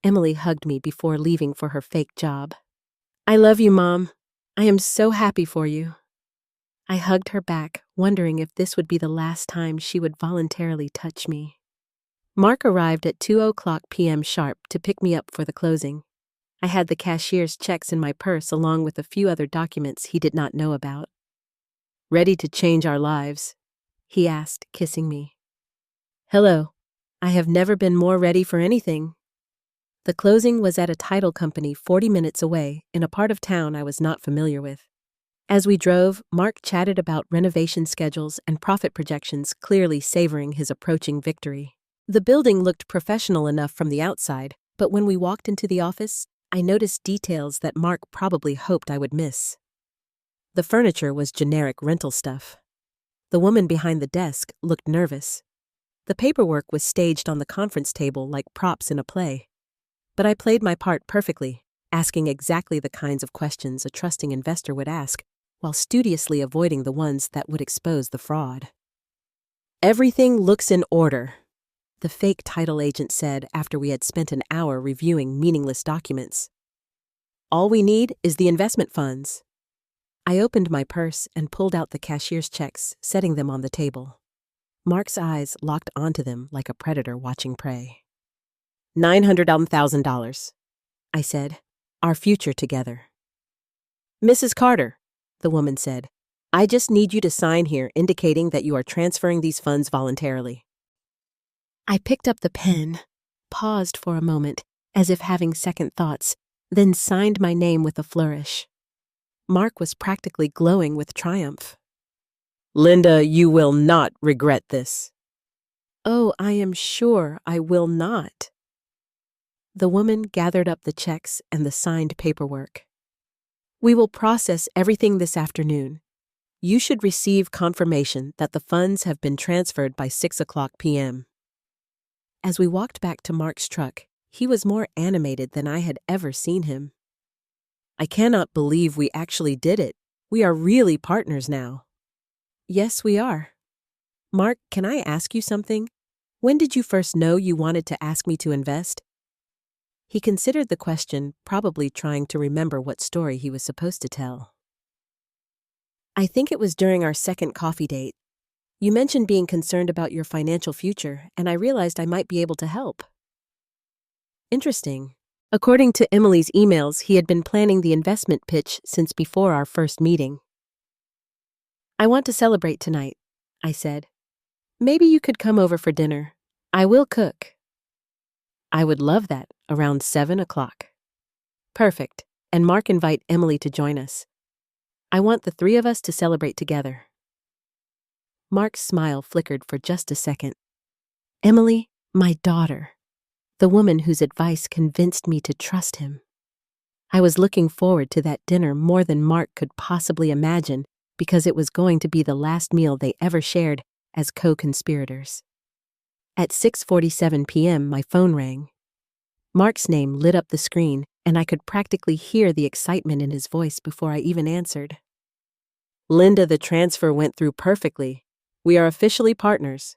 Emily hugged me before leaving for her fake job. "I love you, Mom. I am so happy for you." I hugged her back, wondering if this would be the last time she would voluntarily touch me. Mark arrived at 2:00 p.m. sharp to pick me up for the closing. I had the cashier's checks in my purse along with a few other documents he did not know about. "Ready to change our lives?" he asked, kissing me. "Hello. I have never been more ready for anything." The closing was at a title company 40 minutes away, in a part of town I was not familiar with. As we drove, Mark chatted about renovation schedules and profit projections, clearly savoring his approaching victory. The building looked professional enough from the outside, but when we walked into the office, I noticed details that Mark probably hoped I would miss. The furniture was generic rental stuff. The woman behind the desk looked nervous. The paperwork was staged on the conference table like props in a play. But I played my part perfectly, asking exactly the kinds of questions a trusting investor would ask, while studiously avoiding the ones that would expose the fraud. "Everything looks in order," the fake title agent said after we had spent an hour reviewing meaningless documents. "All we need is the investment funds." I opened my purse and pulled out the cashier's checks, setting them on the table. Mark's eyes locked onto them like a predator watching prey. $900,000, I said. "Our future together." "Mrs. Carter," the woman said, "I just need you to sign here indicating that you are transferring these funds voluntarily." I picked up the pen, paused for a moment, as if having second thoughts, then signed my name with a flourish. Mark was practically glowing with triumph. "Linda, you will not regret this." "Oh, I am sure I will not." The woman gathered up the checks and the signed paperwork. "We will process everything this afternoon. You should receive confirmation that the funds have been transferred by 6:00 p.m. As we walked back to Mark's truck, he was more animated than I had ever seen him. "I cannot believe we actually did it. We are really partners now." "Yes, we are." "Mark, can I ask you something? When did you first know you wanted to ask me to invest?" He considered the question, probably trying to remember what story he was supposed to tell. "I think it was during our second coffee date. You mentioned being concerned about your financial future, and I realized I might be able to help." Interesting. According to Emily's emails, he had been planning the investment pitch since before our first meeting. "I want to celebrate tonight," I said. "Maybe you could come over for dinner. I will cook." "I would love that, around 7:00. "Perfect, and Mark invite Emily to join us. I want the three of us to celebrate together." Mark's smile flickered for just a second. Emily, my daughter, the woman whose advice convinced me to trust him. I was looking forward to that dinner more than Mark could possibly imagine, because it was going to be the last meal they ever shared as co-conspirators. At 6:47 p.m., my phone rang. Mark's name lit up the screen, and I could practically hear the excitement in his voice before I even answered. "Linda, the transfer went through perfectly. We are officially partners."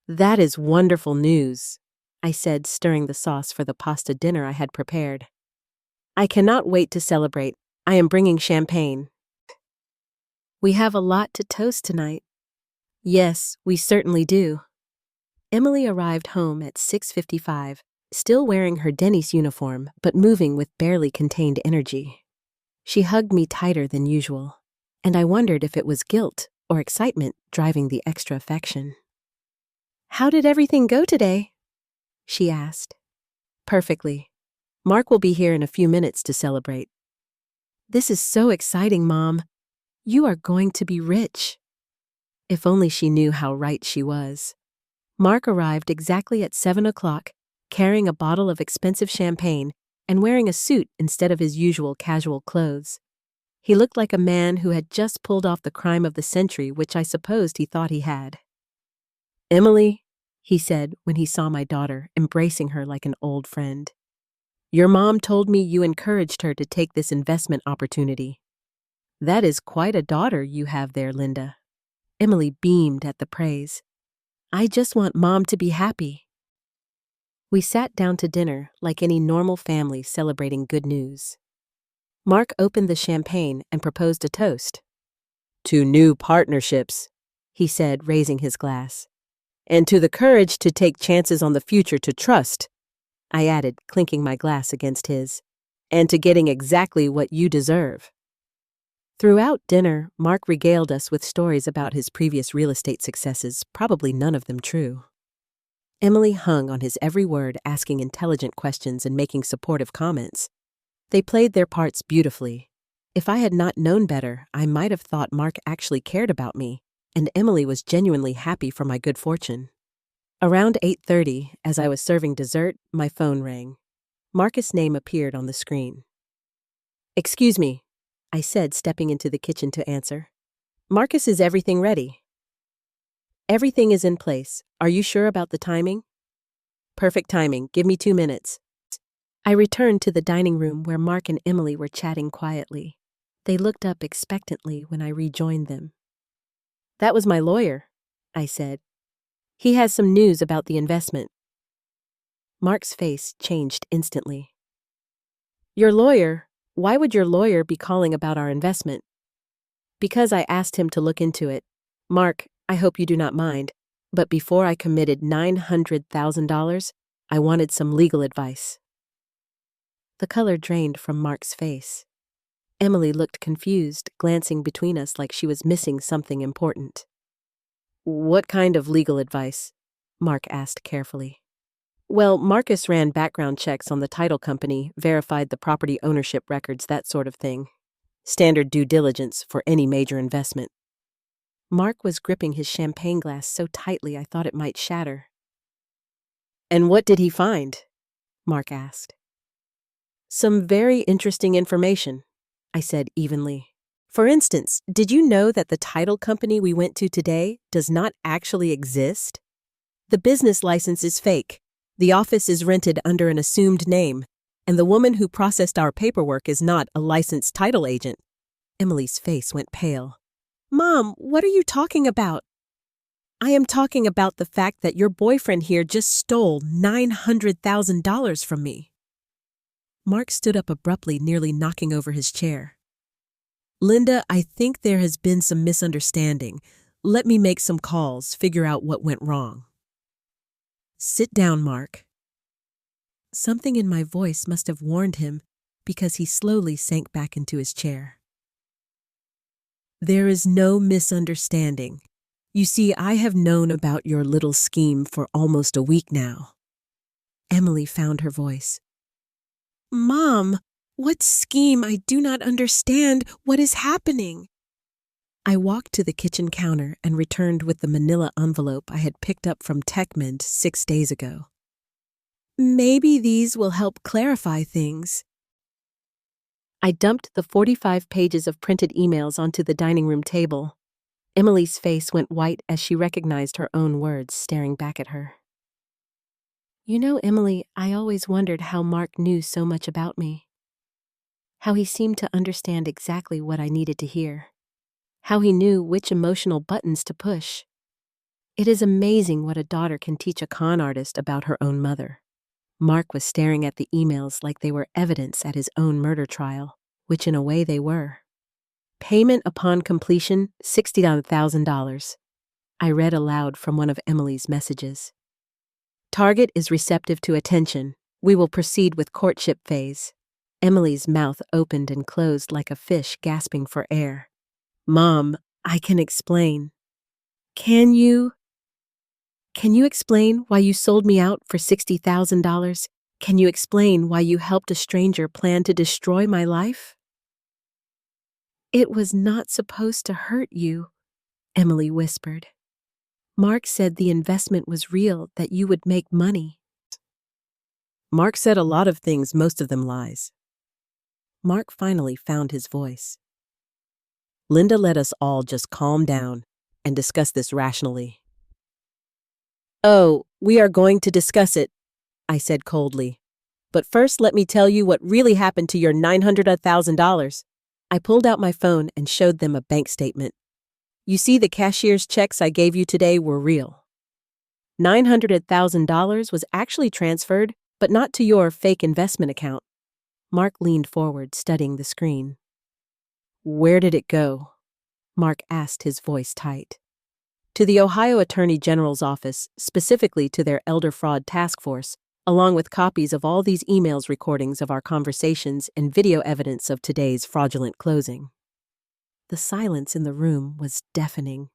"That is wonderful news," I said, stirring the sauce for the pasta dinner I had prepared. "I cannot wait to celebrate. I am bringing champagne." "We have a lot to toast tonight." "Yes, we certainly do." Emily arrived home at 6:55, still wearing her Denny's uniform, but moving with barely contained energy. She hugged me tighter than usual, and I wondered if it was guilt or excitement driving the extra affection. "How did everything go today?" she asked. "Perfectly. Mark will be here in a few minutes to celebrate." "This is so exciting, Mom. You are going to be rich." If only she knew how right she was. Mark arrived exactly at 7:00, carrying a bottle of expensive champagne and wearing a suit instead of his usual casual clothes. He looked like a man who had just pulled off the crime of the century, which I supposed he thought he had. "Emily," he said when he saw my daughter, embracing her like an old friend. "Your mom told me you encouraged her to take this investment opportunity. That is quite a daughter you have there, Linda." Emily beamed at the praise. "I just want Mom to be happy." We sat down to dinner like any normal family celebrating good news. Mark opened the champagne and proposed a toast. "To new partnerships," he said, raising his glass. "And to the courage to take chances on the future to trust," I added, clinking my glass against his. "And to getting exactly what you deserve." Throughout dinner, Mark regaled us with stories about his previous real estate successes, probably none of them true. Emily hung on his every word, asking intelligent questions and making supportive comments. They played their parts beautifully. If I had not known better, I might have thought Mark actually cared about me, and Emily was genuinely happy for my good fortune. Around 8:30, as I was serving dessert, my phone rang. Marcus' name appeared on the screen. "Excuse me," I said, stepping into the kitchen to answer. "Marcus, is everything ready?" "Everything is in place. Are you sure about the timing?" "Perfect timing. Give me 2 minutes." I returned to the dining room where Mark and Emily were chatting quietly. They looked up expectantly when I rejoined them. "That was my lawyer," I said. "He has some news about the investment." Mark's face changed instantly. "Your lawyer? Why would your lawyer be calling about our investment?" "Because I asked him to look into it. Mark, I hope you do not mind, but before I committed $900,000, I wanted some legal advice." The color drained from Mark's face. Emily looked confused, glancing between us like she was missing something important. "What kind of legal advice?" Mark asked carefully. "Well, Marcus ran background checks on the title company, verified the property ownership records, that sort of thing. Standard due diligence for any major investment." Mark was gripping his champagne glass so tightly I thought it might shatter. "And what did he find?" Mark asked. "Some very interesting information," I said evenly. "For instance, did you know that the title company we went to today does not actually exist? The business license is fake, the office is rented under an assumed name, and the woman who processed our paperwork is not a licensed title agent." Emily's face went pale. "Mom, what are you talking about?" "I am talking about the fact that your boyfriend here just stole $900,000 from me." Mark stood up abruptly, nearly knocking over his chair. "Linda, I think there has been some misunderstanding. Let me make some calls, figure out what went wrong." "Sit down, Mark." Something in my voice must have warned him, because he slowly sank back into his chair. "There is no misunderstanding. You see, I have known about your little scheme for almost a week now." Emily found her voice. "Mom, what scheme? I do not understand. What is happening?" I walked to the kitchen counter and returned with the manila envelope I had picked up from Techmint 6 days ago. "Maybe these will help clarify things." I dumped the 45 pages of printed emails onto the dining room table. Emily's face went white as she recognized her own words staring back at her. "You know, Emily, I always wondered how Mark knew so much about me. How he seemed to understand exactly what I needed to hear. How he knew which emotional buttons to push. It is amazing what a daughter can teach a con artist about her own mother." Mark was staring at the emails like they were evidence at his own murder trial, which in a way they were. "Payment upon completion, $69,000. I read aloud from one of Emily's messages. "Target is receptive to attention. We will proceed with courtship phase." Emily's mouth opened and closed like a fish gasping for air. "Mom, I can explain." Can you explain why you sold me out for $60,000? Can you explain why you helped a stranger plan to destroy my life?" "It was not supposed to hurt you," Emily whispered. "Mark said the investment was real, that you would make money." Mark said a lot of things, most of them lies. Mark finally found his voice. Linda let us all just calm down and discuss this rationally. Oh, we are going to discuss it, I said coldly. But first let me tell you what really happened to your $900,000. I pulled out my phone and showed them a bank statement. You see, the cashier's checks I gave you today were real. $900,000 was actually transferred, but not to your fake investment account. Mark leaned forward, studying the screen. Where did it go? Mark asked, his voice tight. To the Ohio Attorney General's office, specifically to their elder fraud task force, along with copies of all these emails, recordings of our conversations, and video evidence of today's fraudulent closing. The silence in the room was deafening.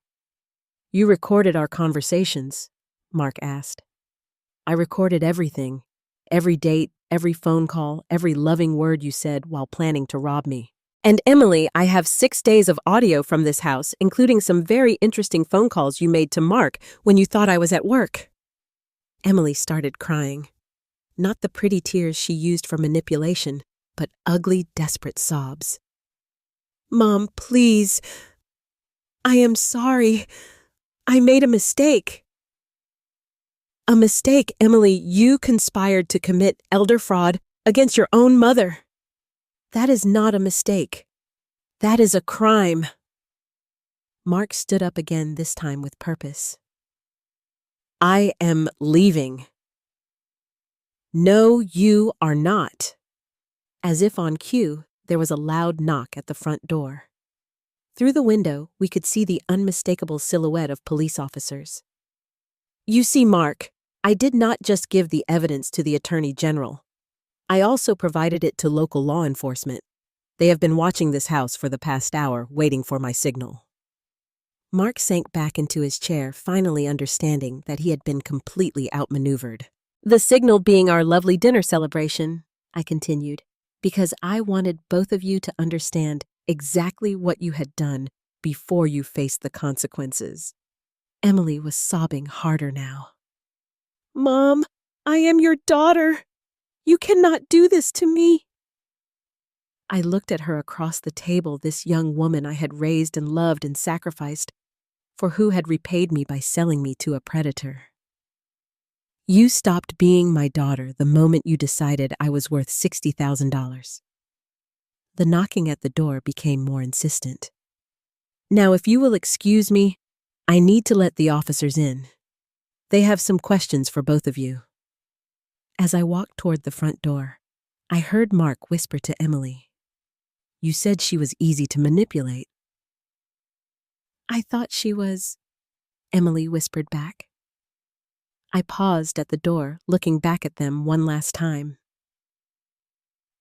You recorded our conversations? Mark asked. I recorded everything. Every date, every phone call, every loving word you said while planning to rob me. And Emily, I have 6 days of audio from this house, including some very interesting phone calls you made to Mark when you thought I was at work. Emily started crying. Not the pretty tears she used for manipulation, but ugly, desperate sobs. Mom, please. I am sorry. I made a mistake. A mistake, Emily. You conspired to commit elder fraud against your own mother. That is not a mistake. That is a crime. Mark stood up again, this time with purpose. I am leaving. No, you are not. As if on cue, there was a loud knock at the front door. Through the window, we could see the unmistakable silhouette of police officers. You see, Mark, I did not just give the evidence to the Attorney General. I also provided it to local law enforcement. They have been watching this house for the past hour, waiting for my signal. Mark sank back into his chair, finally understanding that he had been completely outmaneuvered. The signal being our lovely dinner celebration, I continued, because I wanted both of you to understand exactly what you had done before you faced the consequences. Emily was sobbing harder now. Mom, I am your daughter. You cannot do this to me. I looked at her across the table, this young woman I had raised and loved and sacrificed, for who had repaid me by selling me to a predator. You stopped being my daughter the moment you decided I was worth $60,000. The knocking at the door became more insistent. Now, if you will excuse me, I need to let the officers in. They have some questions for both of you. As I walked toward the front door, I heard Mark whisper to Emily, You said she was easy to manipulate. I thought she was, Emily whispered back. I paused at the door, looking back at them one last time.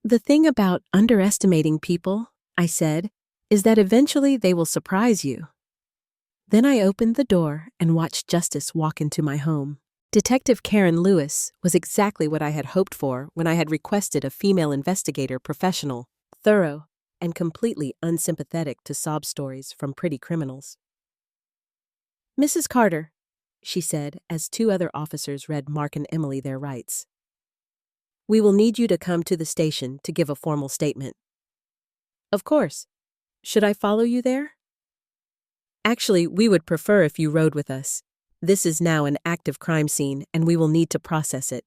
The thing about underestimating people, I said, is that eventually they will surprise you. Then I opened the door and watched Justice walk into my home. Detective Karen Lewis was exactly what I had hoped for when I had requested a female investigator, professional, thorough, and completely unsympathetic to sob stories from pretty criminals. Mrs. Carter, she said as 2 other officers read Mark and Emily their rights. We will need you to come to the station to give a formal statement. Of course. Should I follow you there? Actually, we would prefer if you rode with us. This is now an active crime scene, and we will need to process it.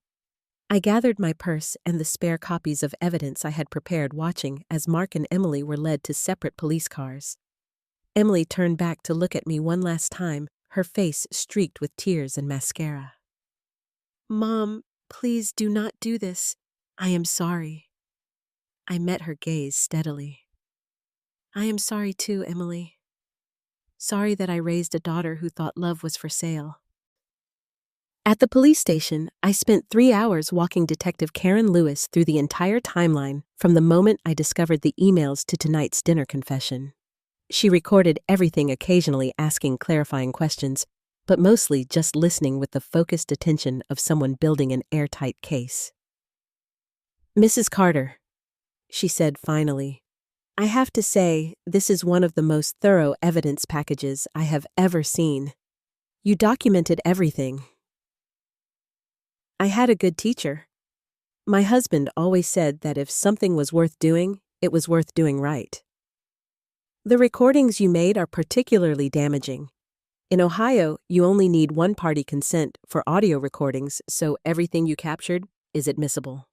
I gathered my purse and the spare copies of evidence I had prepared, watching as Mark and Emily were led to separate police cars. Emily turned back to look at me one last time, her face streaked with tears and mascara. Mom, please do not do this. I am sorry. I met her gaze steadily. I am sorry too, Emily. Sorry that I raised a daughter who thought love was for sale. At the police station, I spent 3 hours walking Detective Karen Lewis through the entire timeline from the moment I discovered the emails to tonight's dinner confession. She recorded everything, occasionally asking clarifying questions, but mostly just listening with the focused attention of someone building an airtight case. Mrs. Carter, she said finally, I have to say, this is one of the most thorough evidence packages I have ever seen. You documented everything. I had a good teacher. My husband always said that if something was worth doing, it was worth doing right. The recordings you made are particularly damaging. In Ohio, you only need one-party consent for audio recordings, so everything you captured is admissible.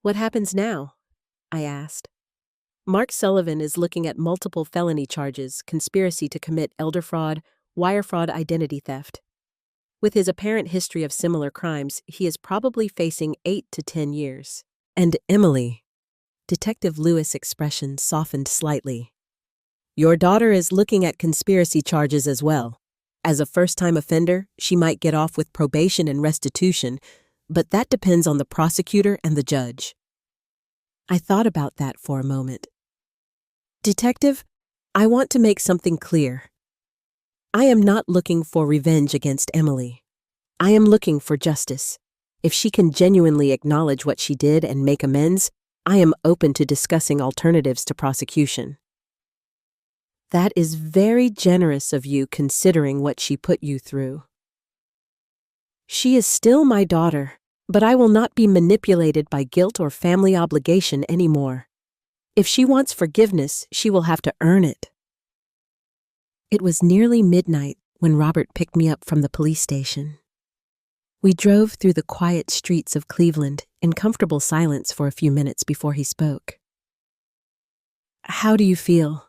What happens now? I asked. Mark Sullivan is looking at multiple felony charges, conspiracy to commit elder fraud, wire fraud, identity theft. With his apparent history of similar crimes, he is probably facing 8 to 10 years. And Emily, Detective Lewis' expression softened slightly. Your daughter is looking at conspiracy charges as well. As a first-time offender, she might get off with probation and restitution, but that depends on the prosecutor and the judge. I thought about that for a moment. Detective, I want to make something clear. I am not looking for revenge against Emily. I am looking for justice. If she can genuinely acknowledge what she did and make amends, I am open to discussing alternatives to prosecution. That is very generous of you considering what she put you through. She is still my daughter, but I will not be manipulated by guilt or family obligation anymore. If she wants forgiveness, she will have to earn it. It was nearly midnight when Robert picked me up from the police station. We drove through the quiet streets of Cleveland in comfortable silence for a few minutes before he spoke. How do you feel?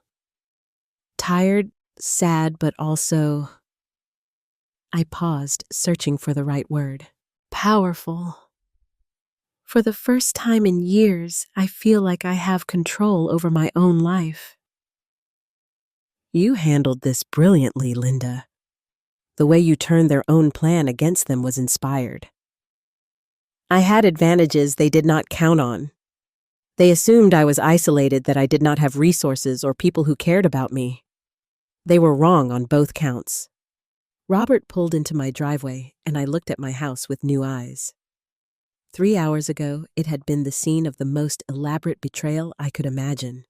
Tired, sad, but also... I paused, searching for the right word. Powerful. For the first time in years, I feel like I have control over my own life. You handled this brilliantly, Linda. The way you turned their own plan against them was inspired. I had advantages they did not count on. They assumed I was isolated, that I did not have resources or people who cared about me. They were wrong on both counts. Robert pulled into my driveway, and I looked at my house with new eyes. 3 hours ago, it had been the scene of the most elaborate betrayal I could imagine.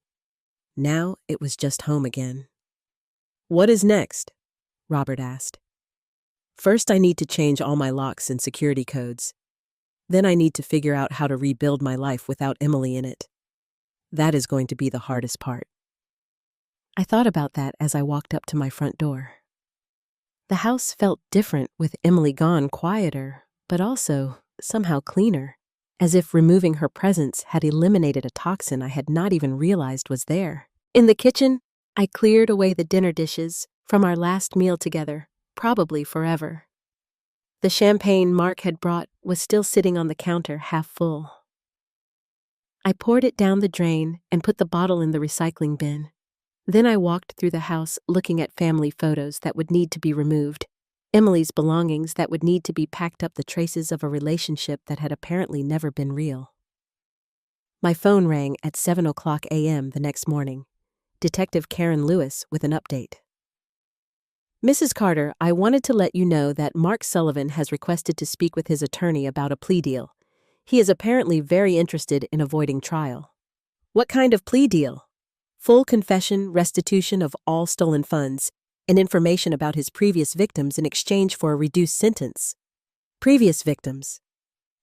Now it was just home again. What is next? Robert asked. First, I need to change all my locks and security codes. Then I need to figure out how to rebuild my life without Emily in it. That is going to be the hardest part. I thought about that as I walked up to my front door. The house felt different with Emily gone, quieter, but also somehow cleaner, as if removing her presence had eliminated a toxin I had not even realized was there. In the kitchen, I cleared away the dinner dishes from our last meal together, probably forever. The champagne Mark had brought was still sitting on the counter, half full. I poured it down the drain and put the bottle in the recycling bin. Then I walked through the house looking at family photos that would need to be removed, Emily's belongings that would need to be packed up, the traces of a relationship that had apparently never been real. My phone rang at 7:00 a.m. the next morning. Detective Karen Lewis with an update. Mrs. Carter, I wanted to let you know that Mark Sullivan has requested to speak with his attorney about a plea deal. He is apparently very interested in avoiding trial. What kind of plea deal? Full confession, restitution of all stolen funds, and information about his previous victims in exchange for a reduced sentence. Previous victims.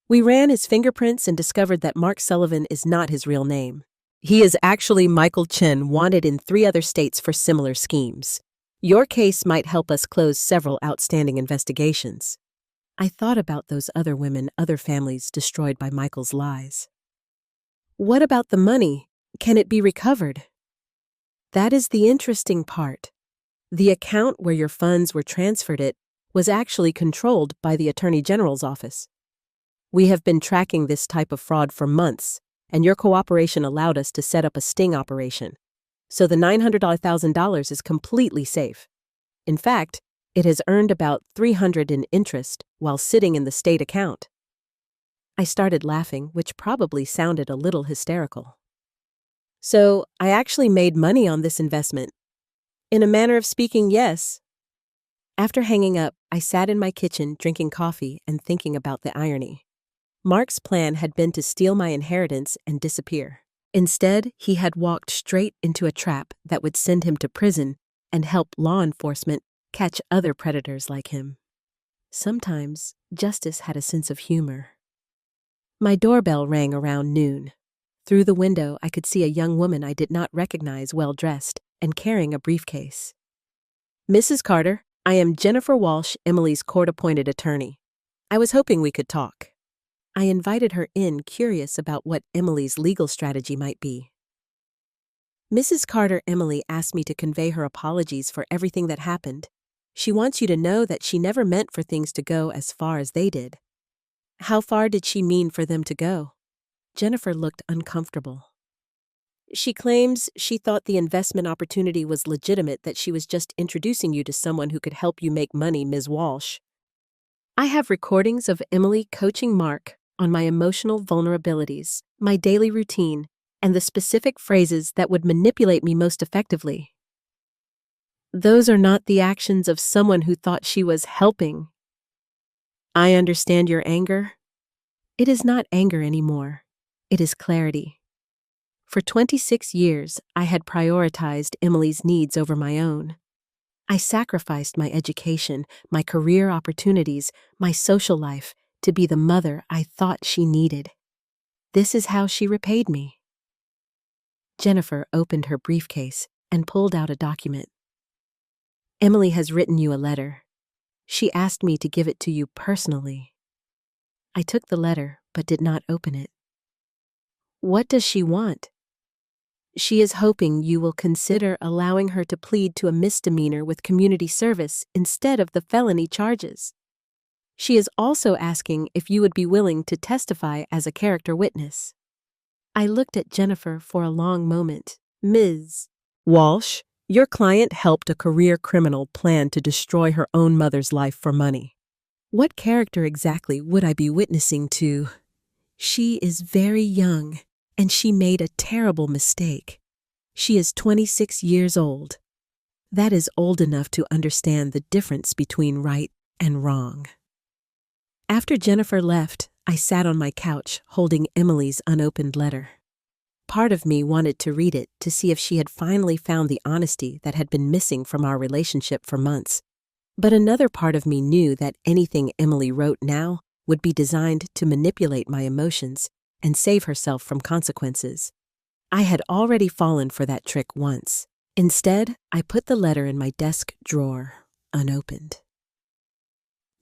We ran his fingerprints and discovered that Mark Sullivan is not his real name. He is actually Michael Chen, wanted in 3 other states for similar schemes. Your case might help us close several outstanding investigations. I thought about those other women, other families destroyed by Michael's lies. What about the money? Can it be recovered? That is the interesting part. The account where your funds were transferred was actually controlled by the Attorney General's office. We have been tracking this type of fraud for months, and your cooperation allowed us to set up a sting operation. So the $900,000 is completely safe. In fact, it has earned about $300 in interest while sitting in the state account. I started laughing, which probably sounded a little hysterical. So I actually made money on this investment. In a manner of speaking, yes. After hanging up, I sat in my kitchen drinking coffee and thinking about the irony. Mark's plan had been to steal my inheritance and disappear. Instead, he had walked straight into a trap that would send him to prison and help law enforcement catch other predators like him. Sometimes, justice had a sense of humor. My doorbell rang around noon. Through the window, I could see a young woman I did not recognize, well-dressed and carrying a briefcase. "Mrs. Carter, I am Jennifer Walsh, Emily's court-appointed attorney. I was hoping we could talk." I invited her in, curious about what Emily's legal strategy might be. "Mrs. Carter, Emily asked me to convey her apologies for everything that happened. She wants you to know that she never meant for things to go as far as they did." "How far did she mean for them to go?" Jennifer looked uncomfortable. "She claims she thought the investment opportunity was legitimate, that she was just introducing you to someone who could help you make money, Ms. Walsh." I have recordings of Emily coaching Mark on my emotional vulnerabilities, my daily routine, and the specific phrases that would manipulate me most effectively. "Those are not the actions of someone who thought she was helping." "I understand your anger." "It is not anger anymore. It is clarity. For 26 years, I had prioritized Emily's needs over my own. I sacrificed my education, my career opportunities, my social life to be the mother I thought she needed. This is how she repaid me." Jennifer opened her briefcase and pulled out a document. "Emily has written you a letter. She asked me to give it to you personally." I took the letter but did not open it. "What does she want?" "She is hoping you will consider allowing her to plead to a misdemeanor with community service instead of the felony charges. She is also asking if you would be willing to testify as a character witness." I looked at Jennifer for a long moment. "Ms. Walsh, your client helped a career criminal plan to destroy her own mother's life for money. What character exactly would I be witnessing to? She is very young, and she made a terrible mistake. She is 26 years old. That is old enough to understand the difference between right and wrong." After Jennifer left, I sat on my couch holding Emily's unopened letter. Part of me wanted to read it to see if she had finally found the honesty that had been missing from our relationship for months. But another part of me knew that anything Emily wrote now would be designed to manipulate my emotions and save herself from consequences. I had already fallen for that trick once. Instead, I put the letter in my desk drawer, unopened.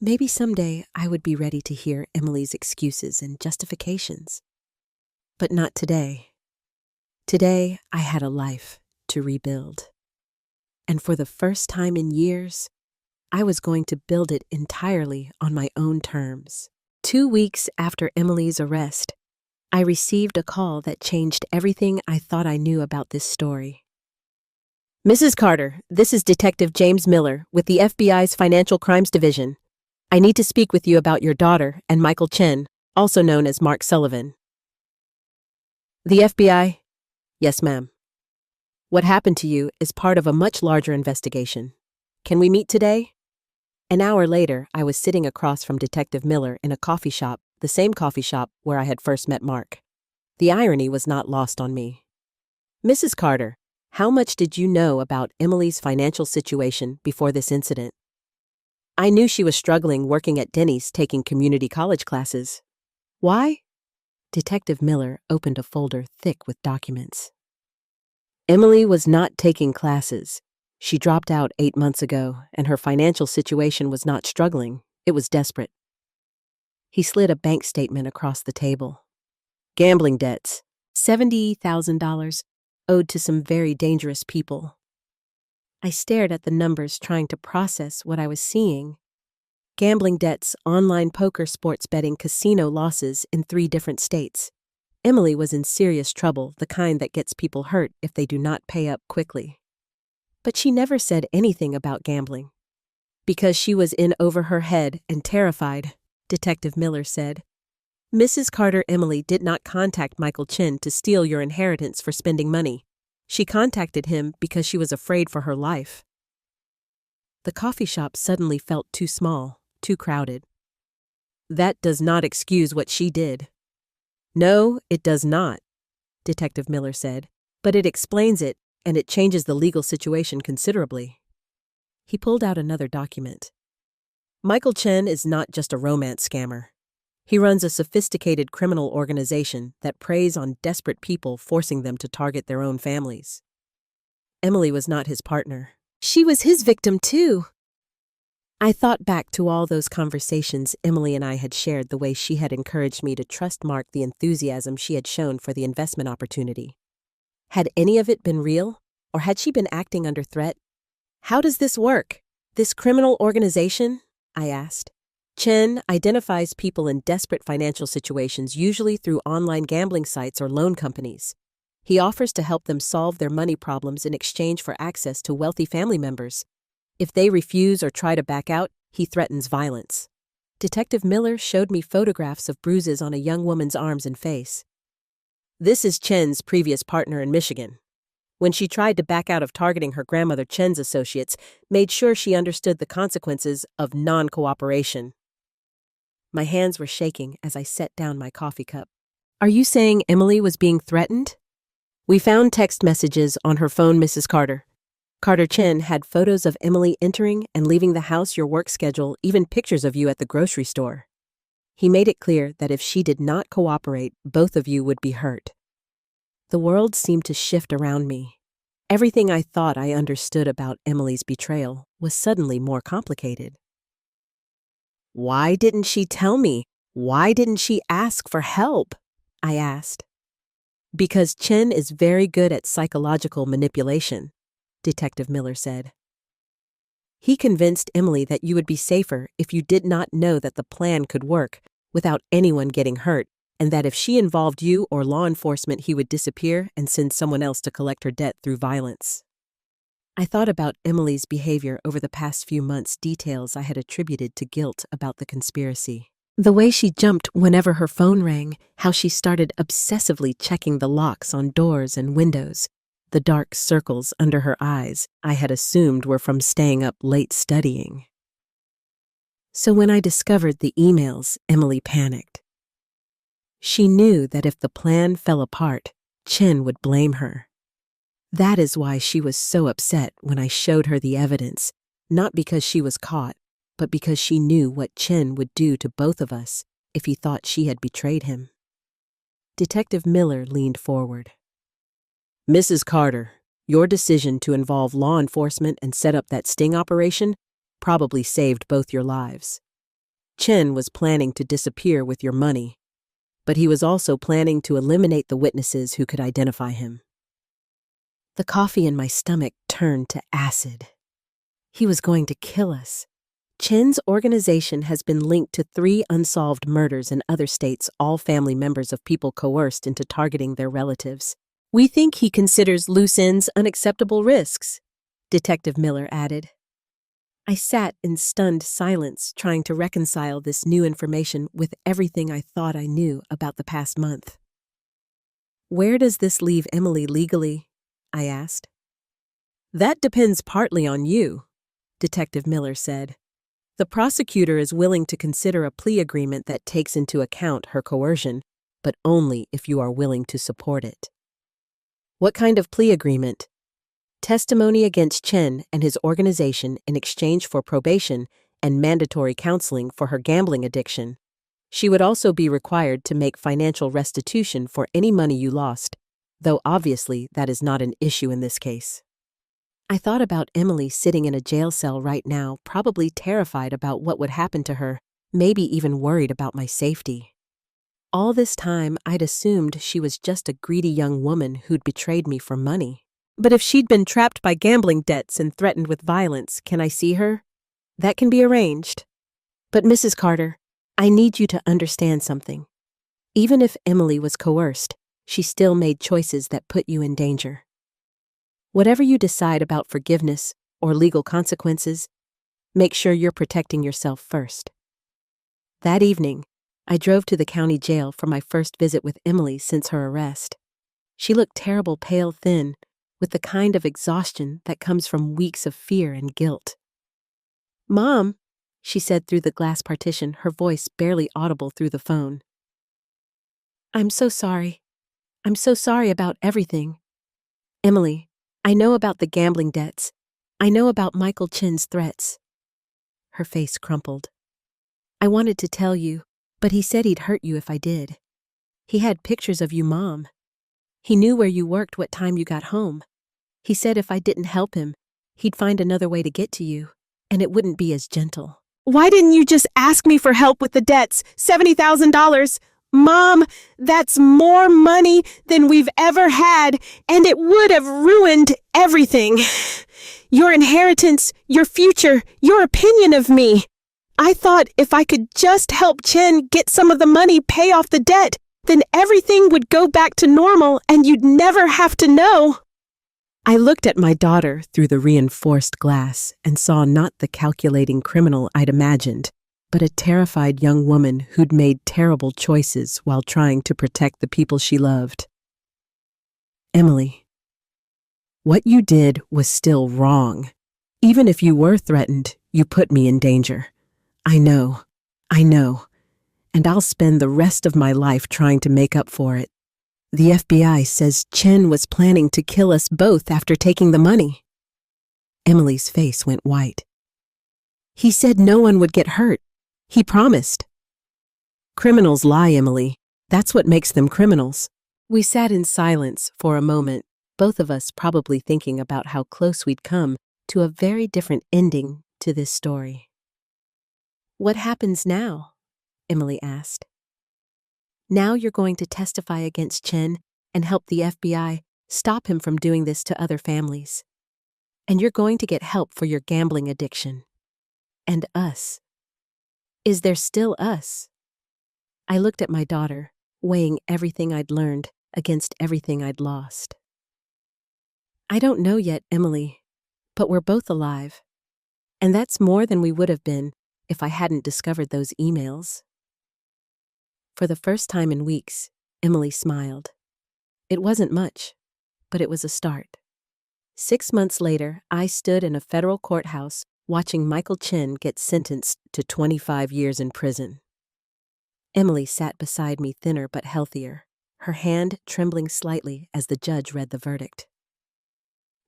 Maybe someday I would be ready to hear Emily's excuses and justifications. But not today. Today, I had a life to rebuild. And for the first time in years, I was going to build it entirely on my own terms. 2 weeks after Emily's arrest, I received a call that changed everything I thought I knew about this story. "Mrs. Carter, this is Detective James Miller with the FBI's Financial Crimes Division. I need to speak with you about your daughter and Michael Chen, also known as Mark Sullivan." "The FBI?" "Yes, ma'am. What happened to you is part of a much larger investigation. Can we meet today?" An hour later, I was sitting across from Detective Miller in a coffee shop, the same coffee shop where I had first met Mark. The irony was not lost on me. "Mrs. Carter, how much did you know about Emily's financial situation before this incident?" "I knew she was struggling working at Denny's taking community college classes." "Why?" Detective Miller opened a folder thick with documents. "Emily was not taking classes. She dropped out 8 months ago, and her financial situation was not struggling. It was desperate." He slid a bank statement across the table. "Gambling debts, $70,000, owed to some very dangerous people." I stared at the numbers, trying to process what I was seeing. Gambling debts, online poker, sports betting, casino losses in 3 different states. Emily was in serious trouble, the kind that gets people hurt if they do not pay up quickly. But she never said anything about gambling. "Because she was in over her head and terrified," Detective Miller said. "Mrs. Carter, Emily did not contact Michael Chen to steal your inheritance for spending money. She contacted him because she was afraid for her life." The coffee shop suddenly felt too small, too crowded. "That does not excuse what she did." "No, it does not," Detective Miller said, "but it explains it, and it changes the legal situation considerably." He pulled out another document. "Michael Chen is not just a romance scammer. He runs a sophisticated criminal organization that preys on desperate people, forcing them to target their own families. Emily was not his partner. She was his victim, too. I thought back to all those conversations Emily and I had shared, the way she had encouraged me to trust Mark, the enthusiasm she had shown for the investment opportunity. Had any of it been real, or had she been acting under threat? How does this work? This criminal organization? I asked. Chen identifies people in desperate financial situations, usually through online gambling sites or loan companies. He offers to help them solve their money problems in exchange for access to wealthy family members. If they refuse or try to back out, he threatens violence. Detective Miller showed me photographs of bruises on a young woman's arms and face. This is Chen's previous partner in Michigan. When she tried to back out of targeting her grandmother, Chen's associates made sure she understood the consequences of non-cooperation. My hands were shaking as I set down my coffee cup. Are you saying Emily was being threatened? We found text messages on her phone, Mrs. Carter. Carter Chen had photos of Emily entering and leaving the house, your work schedule, even pictures of you at the grocery store. He made it clear that if she did not cooperate, both of you would be hurt. The world seemed to shift around me. Everything I thought I understood about Emily's betrayal was suddenly more complicated. Why didn't she tell me? Why didn't she ask for help? I asked. Because Chen is very good at psychological manipulation, Detective Miller said. He convinced Emily that you would be safer if you did not know that the plan could work without anyone getting hurt, and that if she involved you or law enforcement, he would disappear and send someone else to collect her debt through violence. I thought about Emily's behavior over the past few months, details I had attributed to guilt about the conspiracy. The way she jumped whenever her phone rang, how she started obsessively checking the locks on doors and windows, the dark circles under her eyes I had assumed were from staying up late studying. So when I discovered the emails, Emily panicked. She knew that if the plan fell apart, Chen would blame her. That is why she was so upset when I showed her the evidence, not because she was caught, but because she knew what Chen would do to both of us if he thought she had betrayed him. Detective Miller leaned forward. Mrs. Carter, your decision to involve law enforcement and set up that sting operation probably saved both your lives. Chen was planning to disappear with your money, but he was also planning to eliminate the witnesses who could identify him. The coffee in my stomach turned to acid. He was going to kill us. Chen's organization has been linked to 3 unsolved murders in other states, all family members of people coerced into targeting their relatives. We think he considers loose ends unacceptable risks, Detective Miller added. I sat in stunned silence, trying to reconcile this new information with everything I thought I knew about the past month. Where does this leave Emily legally? I asked. That depends partly on you, Detective Miller said. The prosecutor is willing to consider a plea agreement that takes into account her coercion, but only if you are willing to support it. What kind of plea agreement? Testimony against Chen and his organization in exchange for probation and mandatory counseling for her gambling addiction. She would also be required to make financial restitution for any money you lost, though obviously that is not an issue in this case. I thought about Emily sitting in a jail cell right now, probably terrified about what would happen to her, maybe even worried about my safety. All this time, I'd assumed she was just a greedy young woman who'd betrayed me for money. But if she'd been trapped by gambling debts and threatened with violence, can I see her? That can be arranged. But Mrs. Carter, I need you to understand something. Even if Emily was coerced, she still made choices that put you in danger. Whatever you decide about forgiveness or legal consequences, make sure you're protecting yourself first. That evening, I drove to the county jail for my first visit with Emily since her arrest. She looked terrible, pale, thin, with the kind of exhaustion that comes from weeks of fear and guilt. Mom, she said through the glass partition, her voice barely audible through the phone. I'm so sorry. I'm so sorry about everything. Emily, I know about the gambling debts. I know about Michael Chen's threats. Her face crumpled. I wanted to tell you, But he said he'd hurt you if I did. He had pictures of you, Mom. He knew where you worked, what time you got home. He said if I didn't help him, he'd find another way to get to you, and it wouldn't be as gentle. Why didn't you just ask me for help with the debts? $70,000. Mom, that's more money than we've ever had, and it would have ruined everything. Your inheritance, your future, your opinion of me. I thought if I could just help Chen get some of the money, pay off the debt, then everything would go back to normal and you'd never have to know. I looked at my daughter through the reinforced glass and saw not the calculating criminal I'd imagined, but a terrified young woman who'd made terrible choices while trying to protect the people she loved. Emily, what you did was still wrong. Even if you were threatened, you put me in danger. I know, and I'll spend the rest of my life trying to make up for it. The FBI says Chen was planning to kill us both after taking the money. Emily's face went white. He said no one would get hurt. He promised. Criminals lie, Emily. That's what makes them criminals. We sat in silence for a moment, both of us probably thinking about how close we'd come to a very different ending to this story. What happens now? Emily asked. Now you're going to testify against Chen and help the FBI stop him from doing this to other families. And you're going to get help for your gambling addiction. And us. Is there still us? I looked at my daughter, weighing everything I'd learned against everything I'd lost. I don't know yet, Emily, but we're both alive. And that's more than we would have been if I hadn't discovered those emails. For the first time in weeks, Emily smiled. It wasn't much, but it was a start. 6 months later, I stood in a federal courthouse watching Michael Chen get sentenced to 25 years in prison. Emily sat beside me, thinner but healthier, her hand trembling slightly as the judge read the verdict.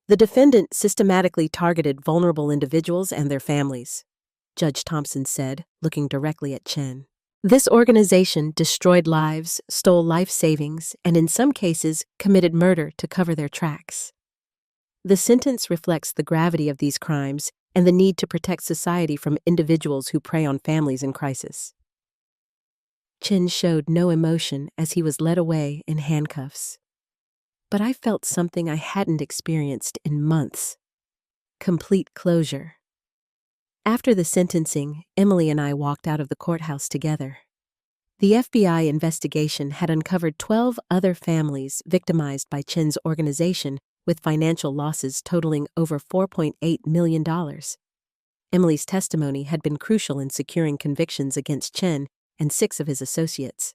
The defendant systematically targeted vulnerable individuals and their families, Judge Thompson said, looking directly at Chen. This organization destroyed lives, stole life savings, and in some cases committed murder to cover their tracks. The sentence reflects the gravity of these crimes and the need to protect society from individuals who prey on families in crisis. Chen showed no emotion as he was led away in handcuffs. But I felt something I hadn't experienced in months. Complete closure. After the sentencing, Emily and I walked out of the courthouse together. The FBI investigation had uncovered 12 other families victimized by Chen's organization with financial losses totaling over $4.8 million. Emily's testimony had been crucial in securing convictions against Chen and 6 of his associates.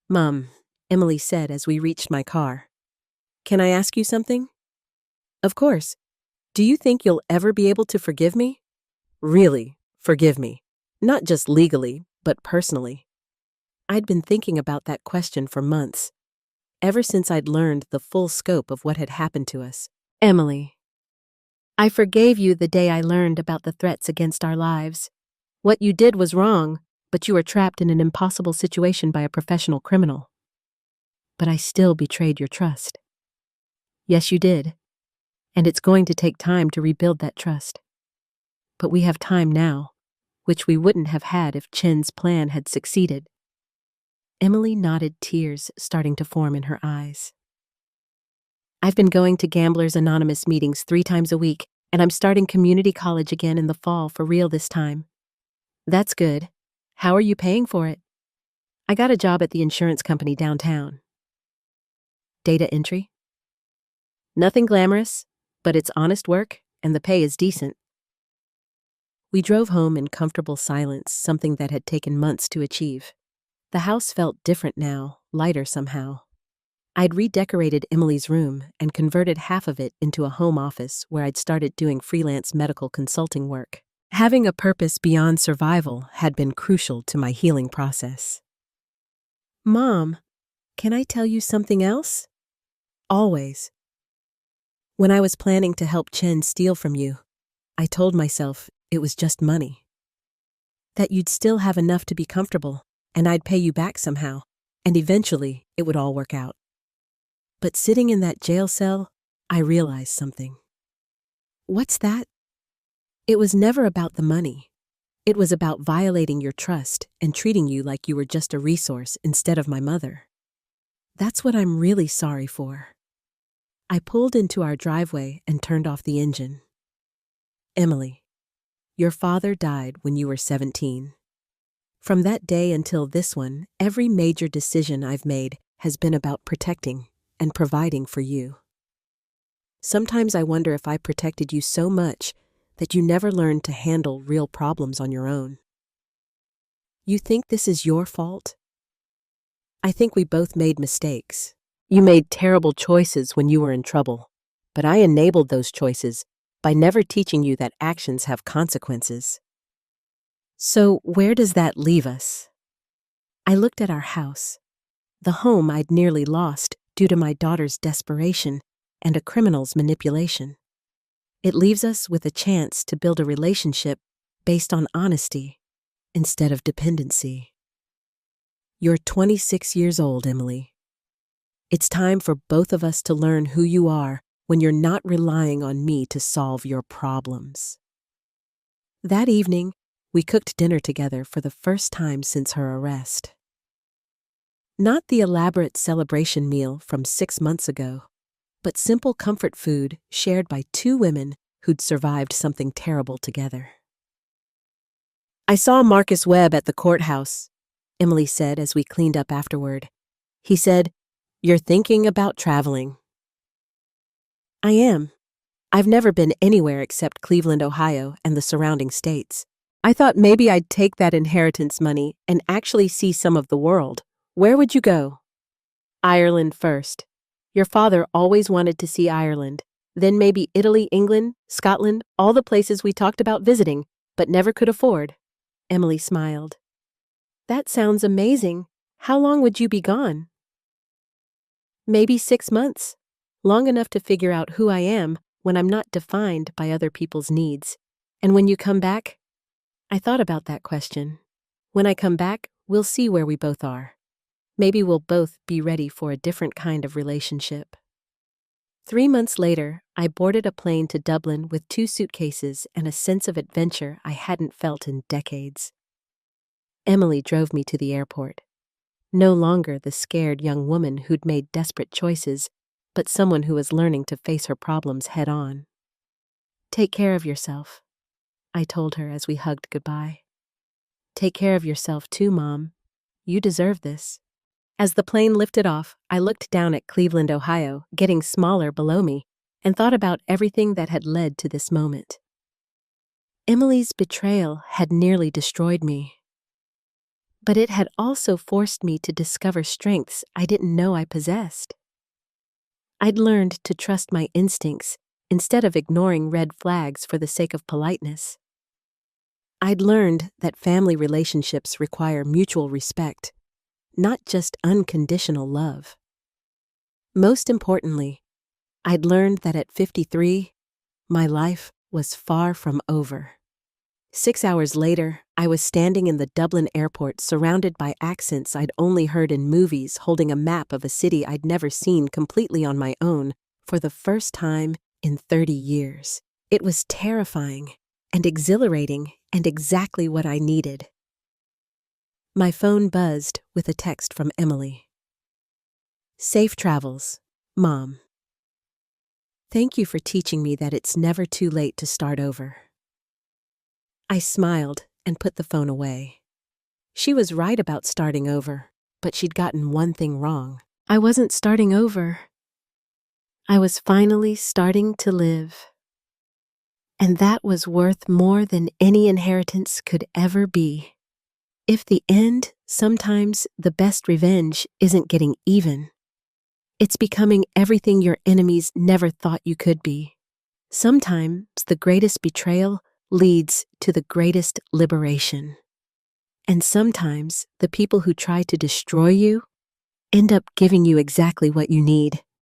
"Mom," Emily said as we reached my car, "can I ask you something?" "Of course. Do you think you'll ever be able to forgive me?" "Really, forgive me. Not just legally, but personally." I'd been thinking about that question for months, ever since I'd learned the full scope of what had happened to us. "Emily, I forgave you the day I learned about the threats against our lives. What you did was wrong, but you were trapped in an impossible situation by a professional criminal. But I still betrayed your trust." "Yes, you did. And it's going to take time to rebuild that trust. But we have time now, which we wouldn't have had if Chen's plan had succeeded." Emily nodded, tears starting to form in her eyes. "I've been going to Gamblers Anonymous meetings 3 times a week, and I'm starting community college again in the fall for real this time." "That's good. How are you paying for it?" "I got a job at the insurance company downtown." "Data entry?" "Nothing glamorous, but it's honest work, and the pay is decent." We drove home in comfortable silence, something that had taken months to achieve. The house felt different now, lighter somehow. I'd redecorated Emily's room and converted half of it into a home office where I'd started doing freelance medical consulting work. Having a purpose beyond survival had been crucial to my healing process. "Mom, can I tell you something else?" "Always." "When I was planning to help Chen steal from you, I told myself it was just money. That you'd still have enough to be comfortable, and I'd pay you back somehow, and eventually it would all work out. But sitting in that jail cell, I realized something. What's that? It was never about the money. It was about violating your trust and treating you like you were just a resource instead of my mother. That's what I'm really sorry for. I pulled into our driveway and turned off the engine. Emily, your father died when you were 17. From that day until this one, every major decision I've made has been about protecting and providing for you. Sometimes I wonder if I protected you so much that you never learned to handle real problems on your own. You think this is your fault? I think we both made mistakes. You made terrible choices when you were in trouble, but I enabled those choices by never teaching you that actions have consequences. So where does that leave us? I looked at our house, the home I'd nearly lost due to my daughter's desperation and a criminal's manipulation. It leaves us with a chance to build a relationship based on honesty instead of dependency. You're 26 years old, Emily. It's time for both of us to learn who you are when you're not relying on me to solve your problems. That evening, we cooked dinner together for the first time since her arrest. Not the elaborate celebration meal from 6 months ago, but simple comfort food shared by two women who'd survived something terrible together. I saw Marcus Webb at the courthouse, Emily said as we cleaned up afterward. He said, "You're thinking about traveling." I am. I've never been anywhere except Cleveland, Ohio, and the surrounding states. I thought maybe I'd take that inheritance money and actually see some of the world. Where would you go? Ireland first. Your father always wanted to see Ireland. Then maybe Italy, England, Scotland, all the places we talked about visiting, but never could afford. Emily smiled. That sounds amazing. How long would you be gone? Maybe 6 months. Long enough to figure out who I am when I'm not defined by other people's needs. And when you come back? I thought about that question. When I come back, we'll see where we both are. Maybe we'll both be ready for a different kind of relationship. 3 months later, I boarded a plane to Dublin with 2 suitcases and a sense of adventure I hadn't felt in decades. Emily drove me to the airport. No longer the scared young woman who'd made desperate choices, but someone who was learning to face her problems head on. Take care of yourself, I told her as we hugged goodbye. Take care of yourself too, Mom. You deserve this. As the plane lifted off, I looked down at Cleveland, Ohio, getting smaller below me, and thought about everything that had led to this moment. Emily's betrayal had nearly destroyed me. But it had also forced me to discover strengths I didn't know I possessed. I'd learned to trust my instincts instead of ignoring red flags for the sake of politeness. I'd learned that family relationships require mutual respect, not just unconditional love. Most importantly, I'd learned that at 53, my life was far from over. 6 hours later, I was standing in the Dublin airport surrounded by accents I'd only heard in movies, holding a map of a city I'd never seen completely on my own for the first time in 30 years. It was terrifying and exhilarating and exactly what I needed. My phone buzzed with a text from Emily. Safe travels, Mom. Thank you for teaching me that it's never too late to start over. I smiled and put the phone away. She was right about starting over, but she'd gotten one thing wrong. I wasn't starting over. I was finally starting to live. And that was worth more than any inheritance could ever be. If the end, sometimes the best revenge isn't getting even. It's becoming everything your enemies never thought you could be. Sometimes the greatest betrayal leads to the greatest liberation. And sometimes the people who try to destroy you end up giving you exactly what you need.